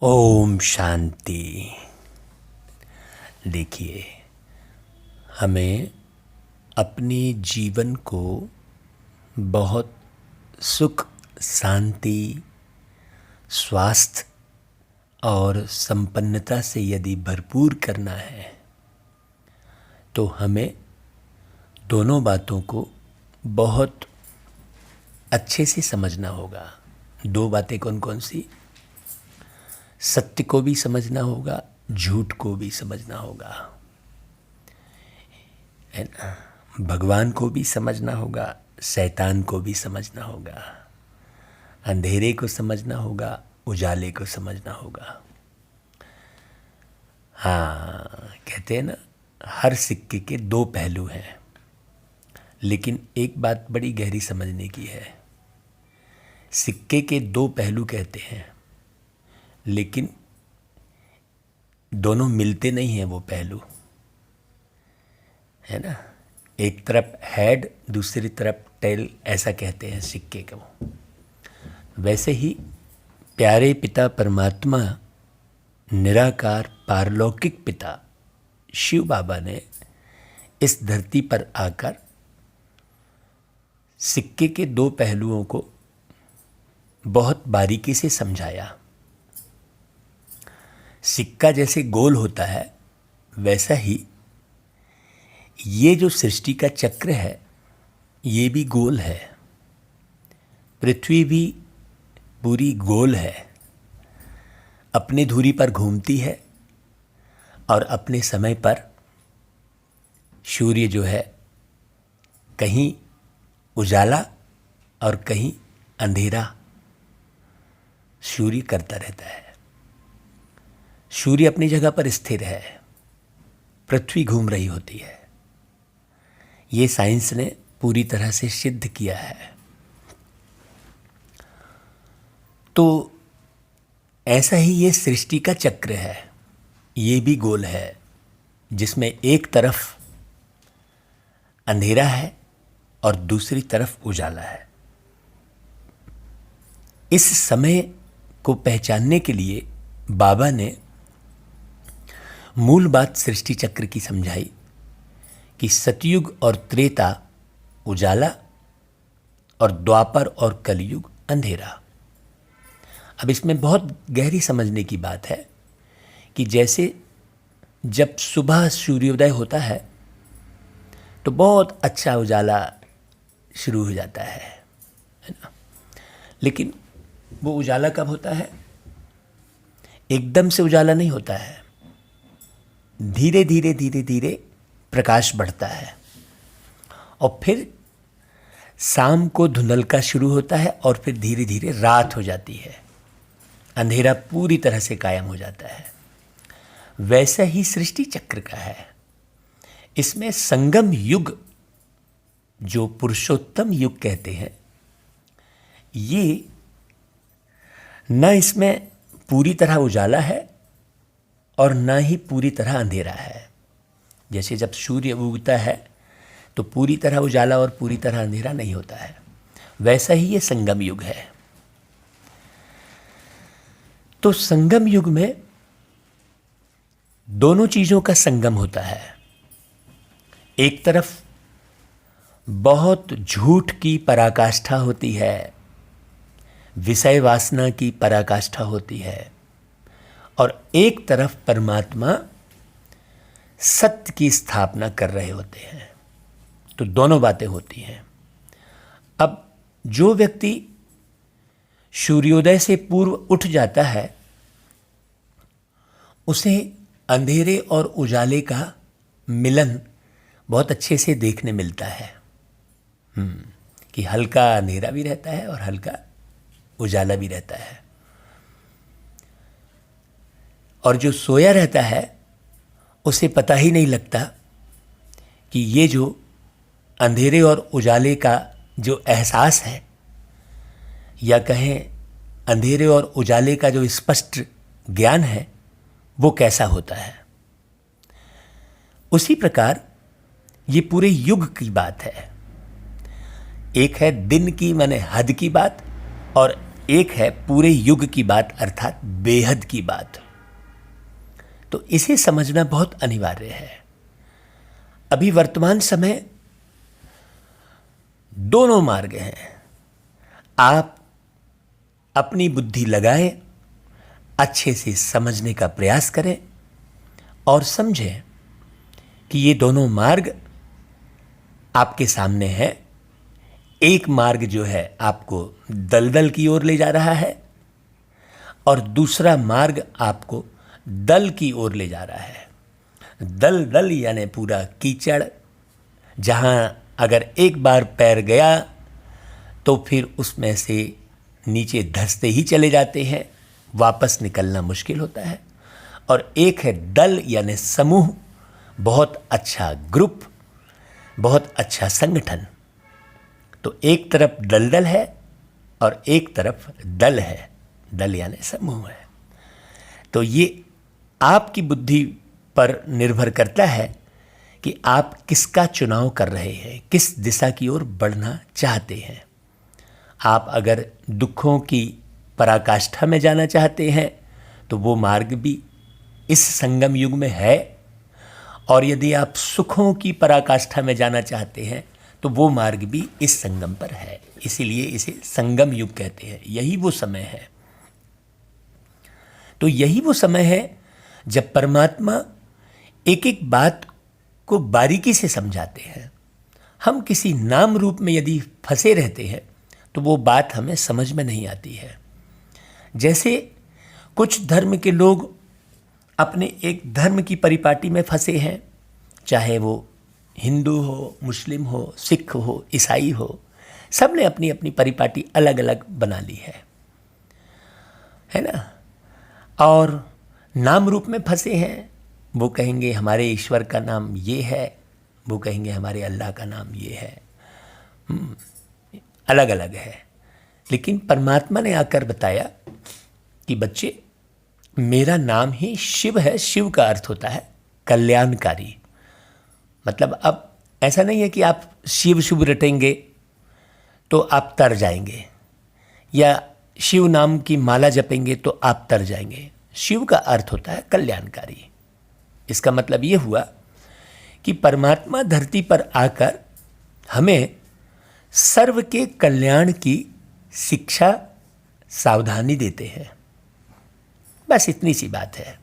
ओम शांति। देखिए, हमें अपने जीवन को बहुत सुख, शांति, स्वास्थ्य और संपन्नता से यदि भरपूर करना है तो हमें दोनों बातों को बहुत अच्छे से समझना होगा। दो बातें कौन कौन सी? सत्य को भी समझना होगा, झूठ को भी समझना होगा, है ना। भगवान को भी समझना होगा, शैतान को भी समझना होगा, अंधेरे को समझना होगा, उजाले को समझना होगा। हाँ, कहते हैं ना, हर सिक्के के दो पहलू हैं, लेकिन एक बात बड़ी गहरी समझने की है। सिक्के के दो पहलू कहते हैं, लेकिन दोनों मिलते नहीं हैं वो पहलू, है ना। एक तरफ हेड, दूसरी तरफ टेल, ऐसा कहते हैं सिक्के को। वैसे ही प्यारे पिता परमात्मा, निराकार पारलौकिक पिता शिव बाबा ने इस धरती पर आकर सिक्के के दो पहलुओं को बहुत बारीकी से समझाया। सिक्का जैसे गोल होता है, वैसा ही ये जो सृष्टि का चक्र है, ये भी गोल है। पृथ्वी भी पूरी गोल है, अपनी धुरी पर घूमती है और अपने समय पर सूर्य जो है कहीं उजाला और कहीं अंधेरा सूर्य करता रहता है। सूर्य अपनी जगह पर स्थिर है, पृथ्वी घूम रही होती है। ये साइंस ने पूरी तरह से सिद्ध किया है। तो ऐसा ही ये सृष्टि का चक्र है, ये भी गोल है, जिसमें एक तरफ अंधेरा है और दूसरी तरफ उजाला है। इस समय को पहचानने के लिए बाबा ने मूल बात सृष्टि चक्र की समझाई कि सतयुग और त्रेता उजाला और द्वापर और कलयुग अंधेरा। अब इसमें बहुत गहरी समझने की बात है कि जैसे जब सुबह सूर्योदय होता है तो बहुत अच्छा उजाला शुरू हो जाता है ना। लेकिन वो उजाला कब होता है? एकदम से उजाला नहीं होता है, धीरे धीरे धीरे धीरे प्रकाश बढ़ता है और फिर शाम को धुंधलका शुरू होता है और फिर धीरे धीरे रात हो जाती है, अंधेरा पूरी तरह से कायम हो जाता है। वैसा ही सृष्टि चक्र का है। इसमें संगम युग, जो पुरुषोत्तम युग कहते हैं, ये न इसमें पूरी तरह उजाला है और न ही पूरी तरह अंधेरा है। जैसे जब सूर्य उगता है तो पूरी तरह उजाला और पूरी तरह अंधेरा नहीं होता है, वैसा ही ये संगम युग है। तो संगम युग में दोनों चीजों का संगम होता है। एक तरफ बहुत झूठ की पराकाष्ठा होती है, विषय वासना की पराकाष्ठा होती है, और एक तरफ परमात्मा सत्य की स्थापना कर रहे होते हैं। तो दोनों बातें होती हैं। अब जो व्यक्ति सूर्योदय से पूर्व उठ जाता है, उसे अंधेरे और उजाले का मिलन बहुत अच्छे से देखने मिलता है। कि हल्का अंधेरा भी रहता है और हल्का उजाला भी रहता है। और जो सोया रहता है उसे पता ही नहीं लगता कि ये जो अंधेरे और उजाले का जो एहसास है, या कहें अंधेरे और उजाले का जो स्पष्ट ज्ञान है, वो कैसा होता है। उसी प्रकार ये पूरे युग की बात है। एक है दिन की, माने हद की बात, और एक है पूरे युग की बात, अर्थात बेहद की बात। तो इसे समझना बहुत अनिवार्य है। अभी वर्तमान समय दोनों मार्ग हैं। आप अपनी बुद्धि लगाएं, अच्छे से समझने का प्रयास करें और समझें कि ये दोनों मार्ग आपके सामने हैं। एक मार्ग जो है आपको दलदल की ओर ले जा रहा है और दूसरा मार्ग आपको दल की ओर ले जा रहा है। दल यानी पूरा कीचड़, जहां अगर एक बार पैर गया तो फिर उसमें से नीचे धंसते ही चले जाते हैं, वापस निकलना मुश्किल होता है। और एक है दल यानी समूह, बहुत अच्छा ग्रुप, बहुत अच्छा संगठन। तो एक तरफ दलदल है और एक तरफ दल है। दल यानी समूह है। तो ये आपकी बुद्धि पर निर्भर करता है कि आप किसका चुनाव कर रहे हैं, किस दिशा की ओर बढ़ना चाहते हैं। आप अगर दुखों की पराकाष्ठा में जाना चाहते हैं तो वो मार्ग भी इस संगम युग में है, और यदि आप सुखों की पराकाष्ठा में जाना चाहते हैं तो वो मार्ग भी इस संगम पर है। इसीलिए इसे संगम युग कहते हैं। यही वो समय है। तो यही वो समय है जब परमात्मा एक एक बात को बारीकी से समझाते हैं। हम किसी नाम रूप में यदि फंसे रहते हैं तो वो बात हमें समझ में नहीं आती है। जैसे कुछ धर्म के लोग अपने एक धर्म की परिपाटी में फंसे हैं, चाहे वो हिंदू हो, मुस्लिम हो, सिख हो, ईसाई हो, सब ने अपनी अपनी परिपाटी अलग अलग बना ली है ना। और नाम रूप में फंसे हैं। वो कहेंगे हमारे ईश्वर का नाम ये है, वो कहेंगे हमारे अल्लाह का नाम ये है। अलग अलग है। लेकिन परमात्मा ने आकर बताया कि बच्चे, मेरा नाम ही शिव है। शिव का अर्थ होता है कल्याणकारी। मतलब अब ऐसा नहीं है कि आप शिव शुभ रटेंगे तो आप तर जाएंगे, या शिव नाम की माला जपेंगे तो आप तर जाएंगे। शिव का अर्थ होता है कल्याणकारी। इसका मतलब ये हुआ कि परमात्मा धरती पर आकर हमें सर्व के कल्याण की शिक्षा, सावधानी देते हैं। बस इतनी सी बात है।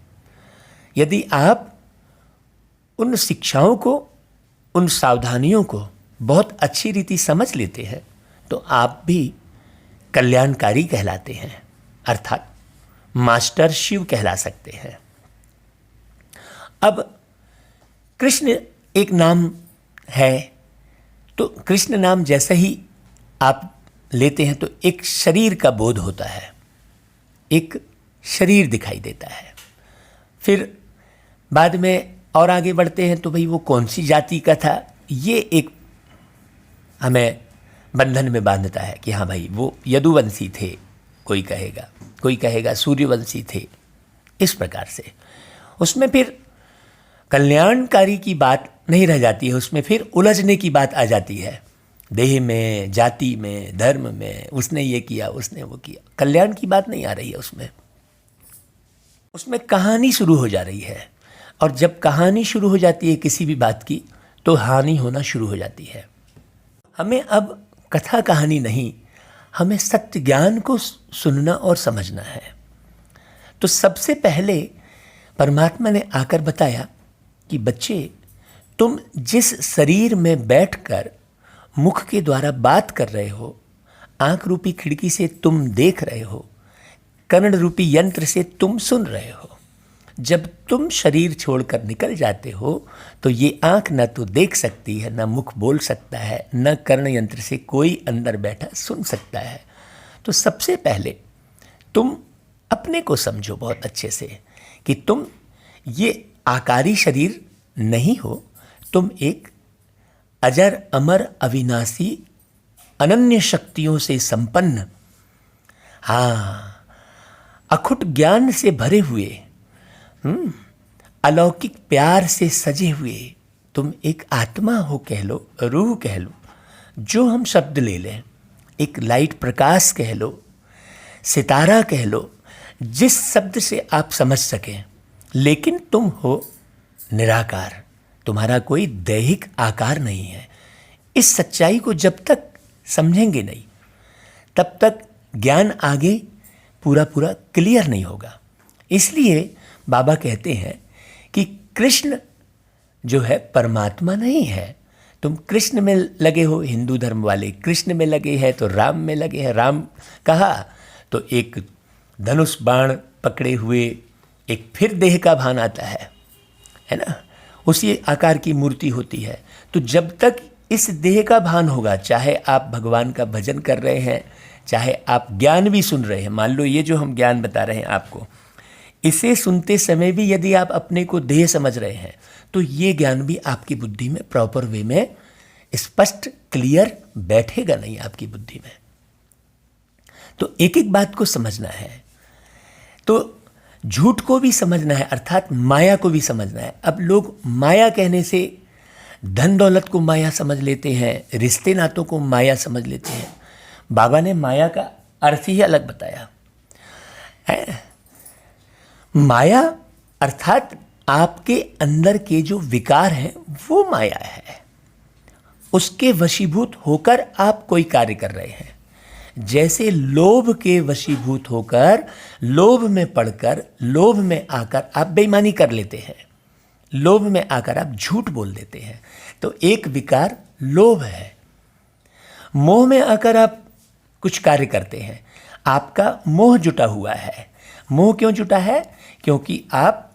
यदि आप उन शिक्षाओं को, उन सावधानियों को बहुत अच्छी रीति समझ लेते हैं तो आप भी कल्याणकारी कहलाते हैं, अर्थात मास्टर शिव कहला सकते हैं। अब कृष्ण एक नाम है, तो कृष्ण नाम जैसे ही आप लेते हैं तो एक शरीर का बोध होता है, एक शरीर दिखाई देता है। फिर बाद में और आगे बढ़ते हैं तो भाई वो कौन सी जाति का था, ये एक हमें बंधन में बांधता है कि हाँ भाई वो यदुवंशी थे, कोई कहेगा सूर्यवंशी थे। इस प्रकार से उसमें फिर कल्याणकारी की बात नहीं रह जाती है, उसमें फिर उलझने की बात आ जाती है। देह में, जाति में, धर्म में, उसने ये किया, उसने वो किया। कल्याण की बात नहीं आ रही है उसमें कहानी शुरू हो जा रही है। और जब कहानी शुरू हो जाती है किसी भी बात की तो हानि होना शुरू हो जाती है। हमें अब कथा कहानी नहीं, हमें सत्य ज्ञान को सुनना और समझना है। तो सबसे पहले परमात्मा ने आकर बताया कि बच्चे, तुम जिस शरीर में बैठकर मुख के द्वारा बात कर रहे हो, आंख रूपी खिड़की से तुम देख रहे हो, कर्ण रूपी यंत्र से तुम सुन रहे हो, जब तुम शरीर छोड़कर निकल जाते हो तो ये आंख न तो देख सकती है, न मुख बोल सकता है, न कर्ण यंत्र से कोई अंदर बैठा सुन सकता है। तो सबसे पहले तुम अपने को समझो बहुत अच्छे से कि तुम ये आकारी शरीर नहीं हो, तुम एक अजर अमर अविनाशी अनन्य शक्तियों से संपन्न, अखुट ज्ञान से भरे हुए, अलौकिक प्यार से सजे हुए तुम एक आत्मा हो कह लो, रूह कह लो, जो हम शब्द ले लें, एक लाइट प्रकाश कह लो, सितारा कह लो, जिस शब्द से आप समझ सकें, लेकिन तुम हो निराकार, तुम्हारा कोई दैहिक आकार नहीं है। इस सच्चाई को जब तक समझेंगे नहीं, तब तक ज्ञान आगे पूरा पूरा क्लियर नहीं होगा। इसलिए बाबा कहते हैं कि कृष्ण जो है परमात्मा नहीं है। तुम कृष्ण में लगे हो, हिंदू धर्म वाले कृष्ण में लगे हैं तो राम में लगे हैं। राम कहा तो एक धनुष बाण पकड़े हुए एक फिर देह का भान आता है ना, उसी आकार की मूर्ति होती है। तो जब तक इस देह का भान होगा, चाहे आप भगवान का भजन कर रहे हैं, चाहे आप ज्ञान भी सुन रहे हैं, मान लो ये जो हम ज्ञान बता रहे हैं आपको, इसे सुनते समय भी यदि आप अपने को देह समझ रहे हैं, तो ये ज्ञान भी आपकी बुद्धि में प्रॉपर वे में स्पष्ट क्लियर बैठेगा नहीं आपकी बुद्धि में। तो एक एक बात को समझना है। तो झूठ को भी समझना है, अर्थात माया को भी समझना है। अब लोग माया कहने से धन दौलत को माया समझ लेते हैं, रिश्ते नातों को माया समझ लेते हैं। बाबा ने माया का अर्थ ही अलग बताया है। माया अर्थात आपके अंदर के जो विकार हैं वो माया है, उसके वशीभूत होकर आप कोई कार्य कर रहे हैं। जैसे लोभ के वशीभूत होकर, लोभ में पड़कर, लोभ में आकर आप बेईमानी कर लेते हैं, लोभ में आकर आप झूठ बोल देते हैं। तो एक विकार लोभ है। मोह में आकर आप कुछ कार्य करते हैं, आपका मोह जुटा हुआ है। मोह क्यों जुटा है? क्योंकि आप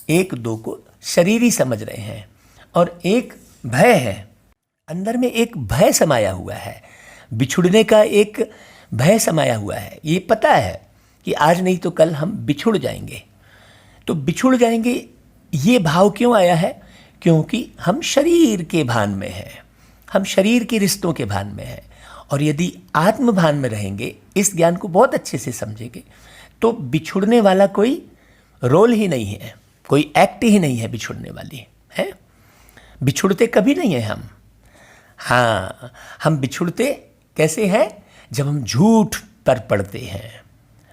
एक दो को शरीरी समझ रहे हैं, और एक भय है, अंदर में एक भय समाया हुआ है, बिछुड़ने का एक भय समाया हुआ है। ये पता है कि आज नहीं तो कल हम बिछुड़ जाएंगे। तो बिछुड़ जाएंगे ये भाव क्यों आया है? क्योंकि हम शरीर के भान में हैं, हम शरीर के रिश्तों के भान में हैं। और यदि आत्म भान में रहेंगे, इस ज्ञान को बहुत अच्छे से समझेंगे, तो बिछुड़ने वाला कोई रोल ही नहीं है, कोई एक्ट ही नहीं है बिछुड़ने वाली है। बिछुड़ते कभी नहीं है हम। हाँ, हम बिछुड़ते कैसे हैं? जब हम झूठ पर पड़ते हैं,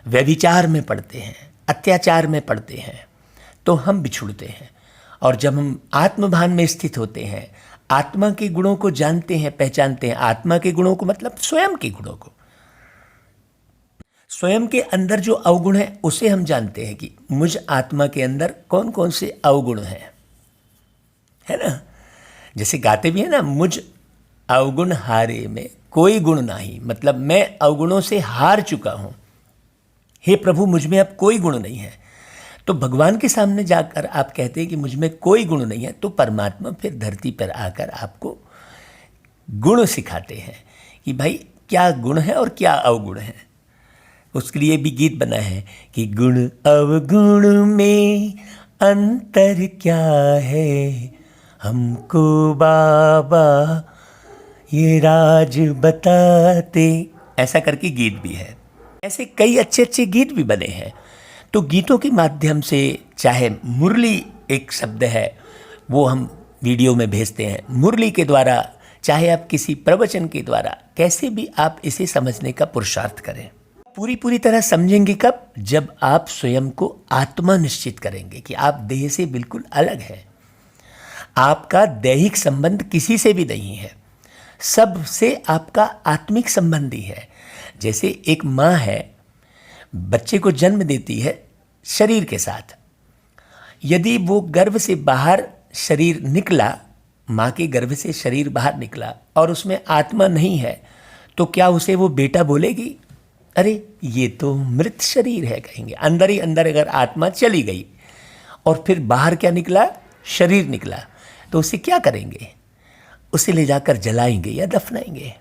व्यभिचार में पड़ते हैं, अत्याचार में पड़ते हैं, तो हम बिछुड़ते हैं। और जब हम आत्मभान में स्थित होते हैं, आत्मा के गुणों को जानते हैं, पहचानते हैं, आत्मा के गुणों को मतलब स्वयं के गुणों को, स्वयं के अंदर जो अवगुण है उसे हम जानते हैं कि मुझ आत्मा के अंदर कौन कौन से अवगुण हैं, है ना। जैसे गाते भी है ना, मुझ अवगुण हारे में कोई गुण नहीं, मतलब मैं अवगुणों से हार चुका हूं। हे प्रभु, मुझ में अब कोई गुण नहीं है। तो भगवान के सामने जाकर आप कहते हैं कि मुझ में कोई गुण नहीं है, तो परमात्मा फिर धरती पर आकर आपको गुण सिखाते हैं कि भाई क्या गुण है और क्या अवगुण है। उसके लिए भी गीत बना है कि गुण अवगुण में अंतर क्या है, हमको बाबा ये राज बताते, ऐसा करके गीत भी है। ऐसे कई अच्छे अच्छे गीत भी बने हैं। तो गीतों के माध्यम से, चाहे मुरली एक शब्द है वो हम वीडियो में भेजते हैं, मुरली के द्वारा, चाहे आप किसी प्रवचन के द्वारा, कैसे भी आप इसे समझने का पुरुषार्थ करें। पूरी तरह समझेंगे कब? जब आप स्वयं को आत्मा निश्चित करेंगे कि आप देह से बिल्कुल अलग हैं। आपका दैहिक संबंध किसी से भी नहीं है, सबसे आपका आत्मिक संबंध ही है। जैसे एक माँ है, बच्चे को जन्म देती है शरीर के साथ। यदि वो गर्भ से बाहर शरीर निकला, माँ के गर्भ से शरीर बाहर निकला और उसमें आत्मा नहीं है, तो क्या उसे वो बेटा बोलेगी? अरे ये तो मृत शरीर है कहेंगे। अंदर ही अंदर अगर आत्मा चली गई और फिर बाहर क्या निकला? शरीर निकला, तो उसे क्या करेंगे? उसे ले जाकर जलाएंगे या दफनाएंगे।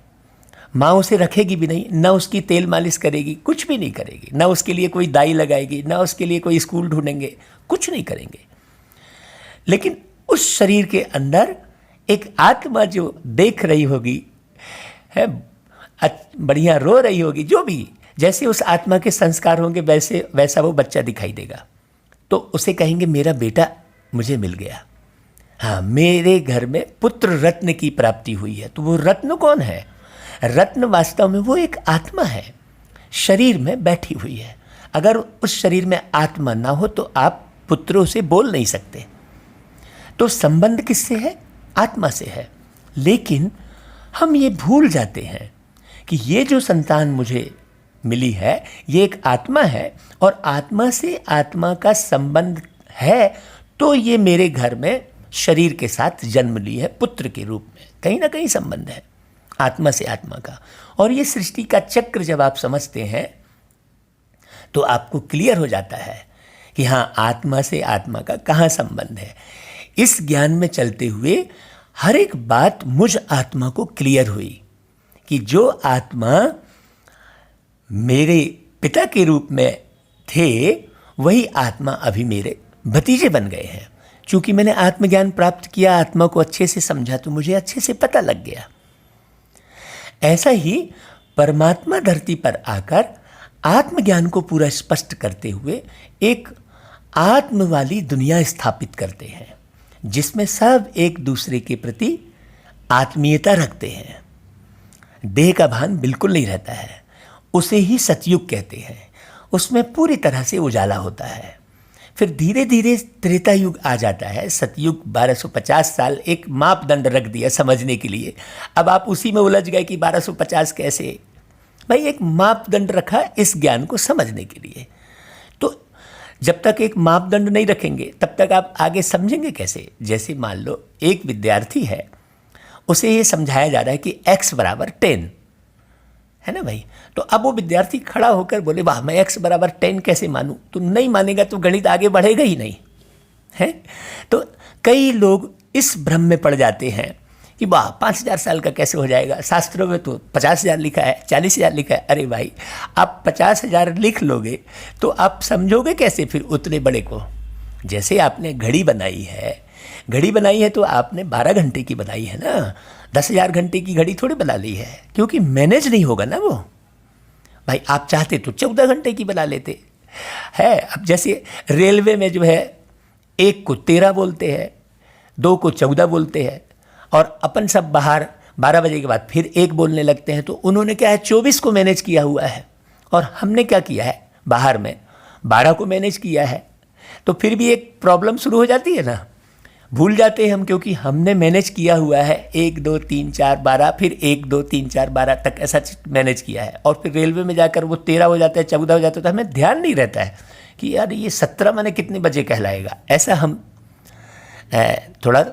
माँ उसे रखेगी भी नहीं, ना उसकी तेल मालिश करेगी, कुछ भी नहीं करेगी, ना उसके लिए कोई दाई लगाएगी, ना उसके लिए कोई स्कूल ढूंढेंगे, कुछ नहीं करेंगे। लेकिन उस शरीर के अंदर एक आत्मा जो देख रही होगी, है बढ़िया रो रही होगी, जो भी, जैसे उस आत्मा के संस्कार होंगे वैसा वो बच्चा दिखाई देगा। तो उसे कहेंगे मेरा बेटा मुझे मिल गया, हाँ मेरे घर में पुत्र रत्न की प्राप्ति हुई है। तो वो रत्न कौन है? रत्न वास्तव में वो एक आत्मा है शरीर में बैठी हुई है। अगर उस शरीर में आत्मा ना हो तो आप पुत्रों से बोल नहीं सकते। तो संबंध किससे है? आत्मा से है। लेकिन हम ये भूल जाते हैं कि ये जो संतान मुझे मिली है ये एक आत्मा है, और आत्मा से आत्मा का संबंध है, तो ये मेरे घर में शरीर के साथ जन्म ली है पुत्र के रूप में। कहीं ना कहीं संबंध है आत्मा से आत्मा का। और ये सृष्टि का चक्र जब आप समझते हैं तो आपको क्लियर हो जाता है कि हाँ, आत्मा से आत्मा का कहाँ संबंध है। इस ज्ञान में चलते हुए हर एक बात मुझ आत्मा को क्लियर हुई कि जो आत्मा मेरे पिता के रूप में थे वही आत्मा अभी मेरे भतीजे बन गए हैं। चूंकि मैंने आत्मज्ञान प्राप्त किया, आत्मा को अच्छे से समझा, तो मुझे अच्छे से पता लग गया। ऐसा ही परमात्मा धरती पर आकर आत्मज्ञान को पूरा स्पष्ट करते हुए एक आत्म वाली दुनिया स्थापित करते हैं, जिसमें सब एक दूसरे के प्रति आत्मीयता रखते हैं। देह का भान बिल्कुल नहीं रहता है। उसे ही सतयुग कहते हैं। उसमें पूरी तरह से उजाला होता है। फिर धीरे धीरे त्रेता युग आ जाता है। सतयुग 1250 साल एक मापदंड रख दिया समझने के लिए। अब आप उसी में उलझ गए कि 1250 कैसे? भाई, एक मापदंड रखा इस ज्ञान को समझने के लिए। तो जब तक एक मापदंड नहीं रखेंगे तब तक आप आगे समझेंगे कैसे? जैसे मान लो एक विद्यार्थी है, उसे ये समझाया जा रहा है कि x बराबर 10 है ना भाई। तो अब वो विद्यार्थी खड़ा होकर बोले वाह, मैं x बराबर 10 कैसे मानूं? तो नहीं मानेगा तो गणित आगे बढ़ेगा ही नहीं है। तो कई लोग इस भ्रम में पड़ जाते हैं कि वाह, 5000 साल का कैसे हो जाएगा? शास्त्रों में तो 50,000 लिखा है, 40,000 लिखा है। अरे भाई, आप 50,000 लिख लोगे तो आप समझोगे कैसे फिर उतने बड़े को? जैसे आपने घड़ी बनाई है तो आपने 12 घंटे की बनाई है ना। 10,000 घंटे की घड़ी थोड़ी बना ली है, क्योंकि मैनेज नहीं होगा ना वो। भाई, आप चाहते तो 14 घंटे की बना लेते है। अब जैसे रेलवे में जो है, 1 को 13 बोलते हैं, 2 को 14 बोलते हैं, और अपन सब बाहर 12 बजे के बाद फिर 1 बोलने लगते हैं। तो उन्होंने क्या है, 24 को मैनेज किया हुआ है, और हमने क्या किया है, बाहर में 12 को मैनेज किया है। तो फिर भी एक प्रॉब्लम शुरू हो जाती है ना। भूल जाते हैं हम, क्योंकि हमने मैनेज किया हुआ है 1 2 3 4 12, फिर 1 2 3 4 12 तक ऐसा मैनेज किया है। और फिर रेलवे में जाकर वो 13 हो जाता है, 14 हो जाता है, तो हमें ध्यान नहीं रहता है कि यार ये 17 मैंने कितने बजे कहलाएगा। ऐसा हम थोड़ा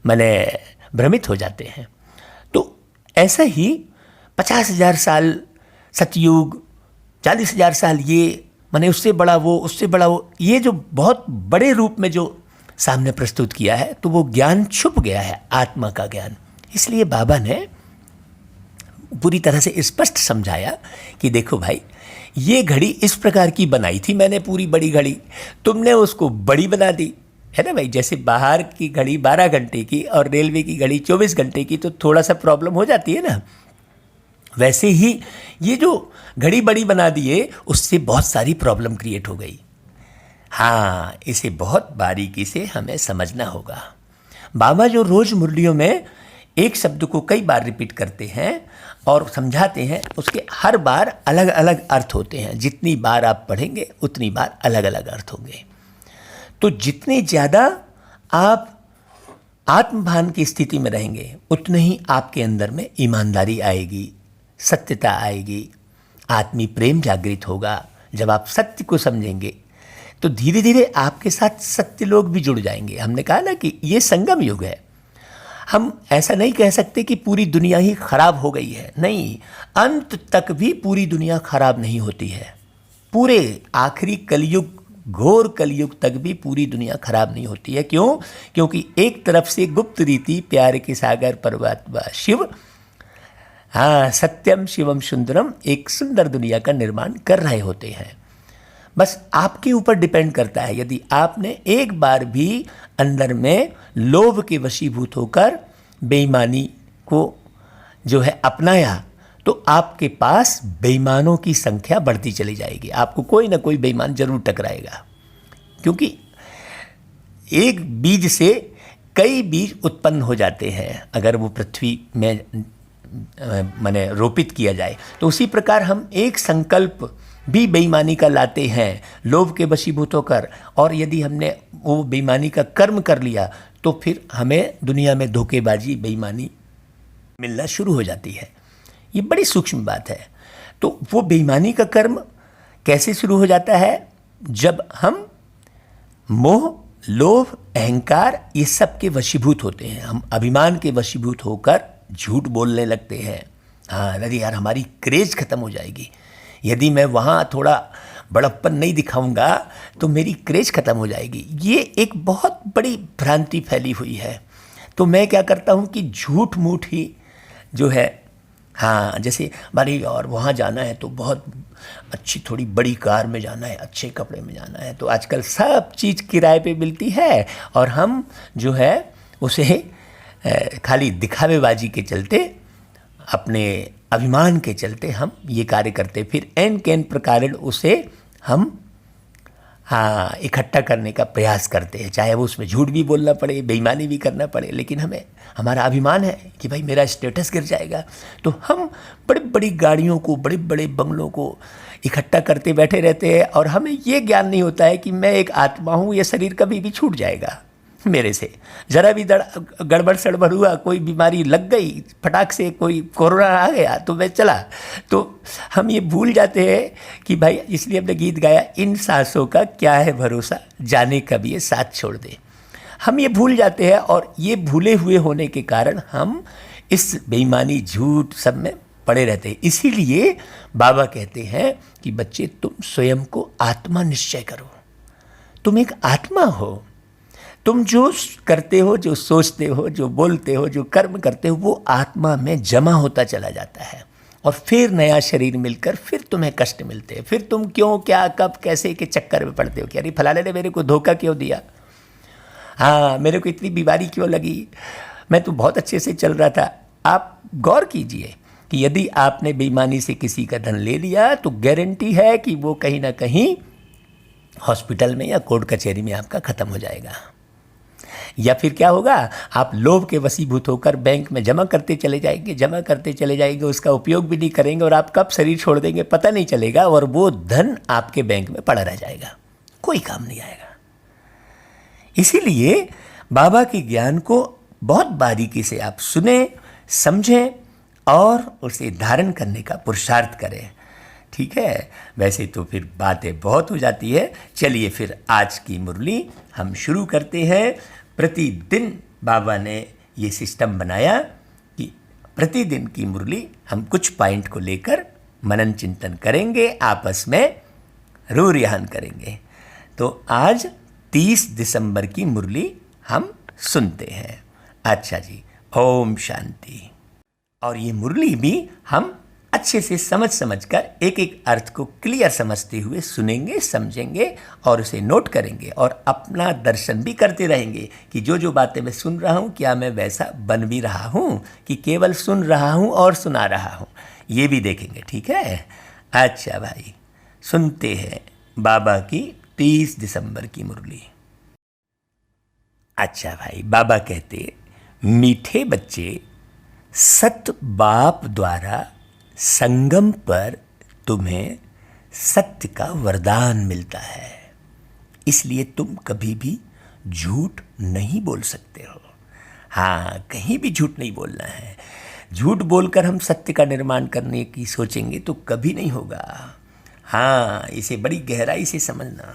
मैंने भ्रमित हो जाते हैं। तो ऐसा ही 50,000 साल सतयुग, 40,000 साल ये, मैंने उससे बड़ा वो, ये जो बहुत बड़े रूप में जो सामने प्रस्तुत किया है, तो वो ज्ञान छुप गया है, आत्मा का ज्ञान। इसलिए बाबा ने पूरी तरह से स्पष्ट समझाया कि देखो भाई, ये घड़ी इस प्रकार की बनाई थी मैंने, पूरी बड़ी घड़ी, तुमने उसको बड़ी बना दी है ना भाई। जैसे बाहर की घड़ी 12 घंटे की और रेलवे की घड़ी 24 घंटे की, तो थोड़ा सा प्रॉब्लम हो जाती है ना। वैसे ही ये जो घड़ी बड़ी बना दिए, उससे बहुत सारी प्रॉब्लम क्रिएट हो गई। हाँ, इसे बहुत बारीकी से हमें समझना होगा। बाबा जो रोज़ मुरलियों में एक शब्द को कई बार रिपीट करते हैं और समझाते हैं, उसके हर बार अलग अलग अर्थ होते हैं। जितनी बार आप पढ़ेंगे उतनी बार अलग अलग अर्थ होंगे। तो जितने ज़्यादा आप आत्मभान की स्थिति में रहेंगे, उतने ही आपके अंदर में ईमानदारी आएगी, सत्यता आएगी, आत्मी प्रेम जागृत होगा। जब आप सत्य को समझेंगे तो धीरे धीरे आपके साथ सत्य लोग भी जुड़ जाएंगे। हमने कहा ना कि ये संगम युग है। हम ऐसा नहीं कह सकते कि पूरी दुनिया ही खराब हो गई है। नहीं, अंत तक भी पूरी दुनिया खराब नहीं होती है। पूरे आखिरी कलयुग, घोर कलयुग तक भी पूरी दुनिया खराब नहीं होती है। क्यों? क्योंकि एक तरफ से गुप्त रीति प्यार के सागर परमात्मा शिव, हाँ, सत्यम शिवम सुंदरम, एक सुंदर दुनिया का निर्माण कर रहे होते हैं। बस आपके ऊपर डिपेंड करता है। यदि आपने एक बार भी अंदर में लोभ के वशीभूत होकर बेईमानी को जो है अपनाया, तो आपके पास बेईमानों की संख्या बढ़ती चली जाएगी। आपको कोई ना कोई बेईमान जरूर टकराएगा, क्योंकि एक बीज से कई बीज उत्पन्न हो जाते हैं। अगर वो पृथ्वी में माने रोपित किया जाए। तो उसी प्रकार हम एक संकल्प भी बेईमानी का लाते हैं, लोभ के वशीभूत होकर, और यदि हमने वो बेईमानी का कर्म कर लिया तो फिर हमें दुनिया में धोखेबाजी, बेईमानी मिलना शुरू हो जाती है। ये बड़ी सूक्ष्म बात है। तो वो बेईमानी का कर्म कैसे शुरू हो जाता है? जब हम मोह, लोभ, अहंकार ये सब के वशीभूत होते हैं, हम अभिमान के वशीभूत होकर झूठ बोलने लगते हैं। हाँ, अरे यार हमारी क्रेज खत्म हो जाएगी, यदि मैं वहाँ थोड़ा बड़प्पन नहीं दिखाऊंगा तो मेरी क्रेज खत्म हो जाएगी। ये एक बहुत बड़ी भ्रांति फैली हुई है। तो मैं क्या करता हूँ कि झूठ मूठ ही जो है, हाँ जैसे हमारी और वहाँ जाना है तो बहुत अच्छी थोड़ी बड़ी कार में जाना है, अच्छे कपड़े में जाना है, तो आजकल सब चीज़ किराए पे मिलती है और हम जो है उसे खाली दिखावेबाजी के चलते, अपने अभिमान के चलते हम ये कार्य करते, फिर एन कैन प्रकार उसे हम हाँ इकट्ठा करने का प्रयास करते हैं, चाहे वो उसमें झूठ भी बोलना पड़े, बेईमानी भी करना पड़े, लेकिन हमें हमारा अभिमान है कि भाई मेरा स्टेटस गिर जाएगा, तो हम बड़ी बड़ी गाड़ियों को, बड़े बड़े बंगलों को इकट्ठा करते बैठे रहते हैं और हमें ये ज्ञान नहीं होता है कि मैं एक आत्मा हूँ, ये शरीर कभी भी छूट जाएगा मेरे से। ज़रा भी गड़बड़ सड़बड़ हुआ, कोई बीमारी लग गई, फटाक से कोई कोरोना आ गया तो मैं चला। तो हम ये भूल जाते हैं कि भाई, इसलिए हमने गीत गाया, इन सांसों का क्या है भरोसा, जाने कब ये साथ छोड़ दे। हम ये भूल जाते हैं और ये भूले हुए होने के कारण हम इस बेईमानी, झूठ सब में पड़े रहते हैं। इसीलिए बाबा कहते हैं कि बच्चे तुम स्वयं को आत्मा निश्चय करो, तुम एक आत्मा हो, तुम जो करते हो, जो सोचते हो, जो बोलते हो, जो कर्म करते हो, वो आत्मा में जमा होता चला जाता है और फिर नया शरीर मिलकर फिर तुम्हें कष्ट मिलते हैं। फिर तुम क्यों, क्या, कब, कैसे के चक्कर में पड़ते हो कि अरे फलाने ने मेरे को धोखा क्यों दिया, हाँ मेरे को इतनी बीमारी क्यों लगी, मैं तो बहुत अच्छे से चल रहा था। आप गौर कीजिए कि यदि आपने बेईमानी से किसी का धन ले लिया तो गारंटी है कि वो कहीं ना कहीं हॉस्पिटल में या कोर्ट कचहरी में आपका ख़त्म हो जाएगा। या फिर क्या होगा, आप लोभ के वशीभूत होकर बैंक में जमा करते चले जाएंगे, उसका उपयोग भी नहीं करेंगे और आप कब शरीर छोड़ देंगे पता नहीं चलेगा और वो धन आपके बैंक में पड़ा रह जाएगा, कोई काम नहीं आएगा। इसीलिए बाबा के ज्ञान को बहुत बारीकी से आप सुने, समझें और उसे धारण करने का पुरुषार्थ करें। ठीक है, वैसे तो फिर बातें बहुत हो जाती है। चलिए फिर आज की मुरली हम शुरू करते हैं। प्रतिदिन बाबा ने ये सिस्टम बनाया कि प्रतिदिन की मुरली हम कुछ पॉइंट को लेकर मनन चिंतन करेंगे, आपस में रूह रिहान करेंगे। तो आज 30 दिसंबर की मुरली हम सुनते हैं। अच्छा जी, ओम शांति। और ये मुरली भी हम अच्छे से समझ कर एक एक अर्थ को क्लियर समझते हुए सुनेंगे, समझेंगे और उसे नोट करेंगे और अपना दर्शन भी करते रहेंगे कि जो जो बातें मैं सुन रहा हूँ क्या मैं वैसा बन भी रहा हूँ कि केवल सुन रहा हूँ और सुना रहा हूँ, ये भी देखेंगे। ठीक है, अच्छा भाई सुनते हैं बाबा की 30 दिसंबर की मुरली। अच्छा भाई, बाबा कहते, मीठे बच्चे, सत बाप द्वारा संगम पर तुम्हें सत्य का वरदान मिलता है, इसलिए तुम कभी भी झूठ नहीं बोल सकते हो। हाँ, कहीं भी झूठ नहीं बोलना है। झूठ बोलकर हम सत्य का निर्माण करने की सोचेंगे तो कभी नहीं होगा। हाँ, इसे बड़ी गहराई से समझना।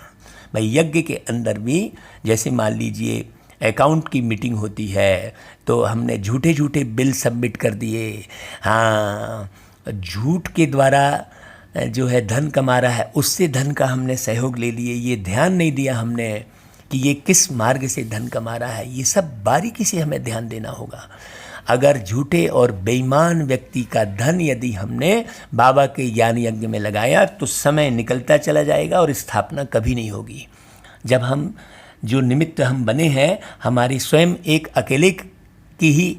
भाई, यज्ञ के अंदर भी जैसे मान लीजिए अकाउंट की मीटिंग होती है तो हमने झूठे झूठे बिल सबमिट कर दिए, हाँ झूठ के द्वारा जो है धन कमा रहा है, उससे धन का हमने सहयोग ले लिए, ये ध्यान नहीं दिया हमने कि ये किस मार्ग से धन कमा रहा है। ये सब बारीकी से हमें ध्यान देना होगा। अगर झूठे और बेईमान व्यक्ति का धन यदि हमने बाबा के ज्ञान यज्ञ में लगाया तो समय निकलता चला जाएगा और स्थापना कभी नहीं होगी। जब हम जो निमित्त हम बने हैं, हमारी स्वयं एक अकेले की ही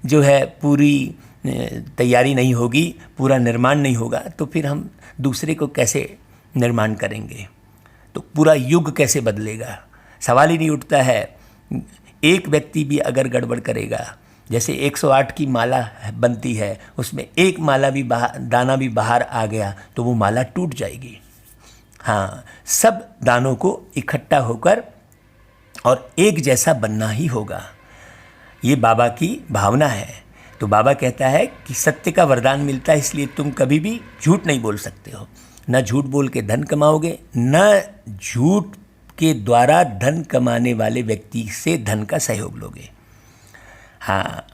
जो है पूरी तैयारी नहीं होगी, पूरा निर्माण नहीं होगा, तो फिर हम दूसरे को कैसे निर्माण करेंगे, तो पूरा युग कैसे बदलेगा, सवाल ही नहीं उठता है। एक व्यक्ति भी अगर गड़बड़ करेगा, जैसे 108 की माला बनती है, उसमें एक माला भी दाना भी बाहर आ गया तो वो माला टूट जाएगी। हाँ, सब दानों को इकट्ठा होकर और एक जैसा बनना ही होगा। ये बाबा की भावना है। तो बाबा कहता है कि सत्य का वरदान मिलता है, इसलिए तुम कभी भी झूठ नहीं बोल सकते हो। न झूठ बोल के धन कमाओगे, न झूठ के द्वारा धन कमाने वाले व्यक्ति से धन का सहयोग लोगे। हाँ,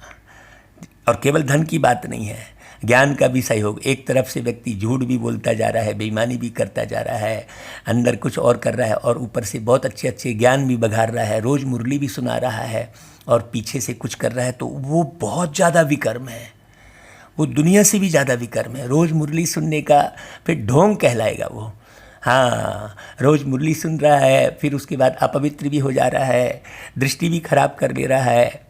और केवल धन की बात नहीं है, ज्ञान का भी सहयोग। एक तरफ से व्यक्ति झूठ भी बोलता जा रहा है, बेईमानी भी करता जा रहा है, अंदर कुछ और कर रहा है, और ऊपर से बहुत अच्छे अच्छे ज्ञान भी बघार रहा है, रोज़ मुरली भी सुना रहा है, और पीछे से कुछ कर रहा है, तो वो बहुत ज़्यादा विकर्म है। वो दुनिया से भी ज़्यादा विकर्म है। रोज़ मुरली सुनने का फिर ढोंग कहलाएगा वो। हाँ, रोज़ मुरली सुन रहा है, फिर उसके बाद अपवित्र भी हो जा रहा है, दृष्टि भी खराब कर ले रहा है।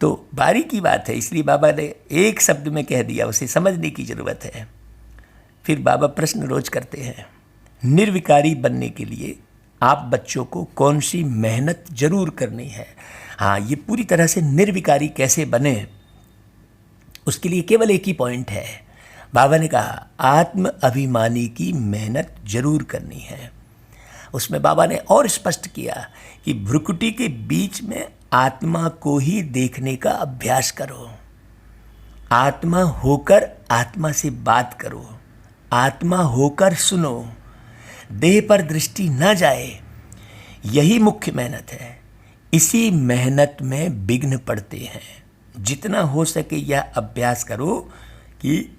तो बारी की बात है, इसलिए बाबा ने एक शब्द में कह दिया, उसे समझने की ज़रूरत है। फिर बाबा प्रश्न रोज करते हैं, निर्विकारी बनने के लिए आप बच्चों को कौन सी मेहनत जरूर करनी है। हाँ, ये पूरी तरह से निर्विकारी कैसे बने, उसके लिए केवल एक ही पॉइंट है। बाबा ने कहा आत्म अभिमानी की मेहनत जरूर करनी है। उसमें बाबा ने और स्पष्ट किया कि भ्रुकुटी के बीच में आत्मा को ही देखने का अभ्यास करो। आत्मा होकर आत्मा से बात करो, आत्मा होकर सुनो, देह पर दृष्टि न जाए। यही मुख्य मेहनत है। इसी मेहनत में विघ्न पड़ते हैं। जितना हो सके यह अभ्यास करो कि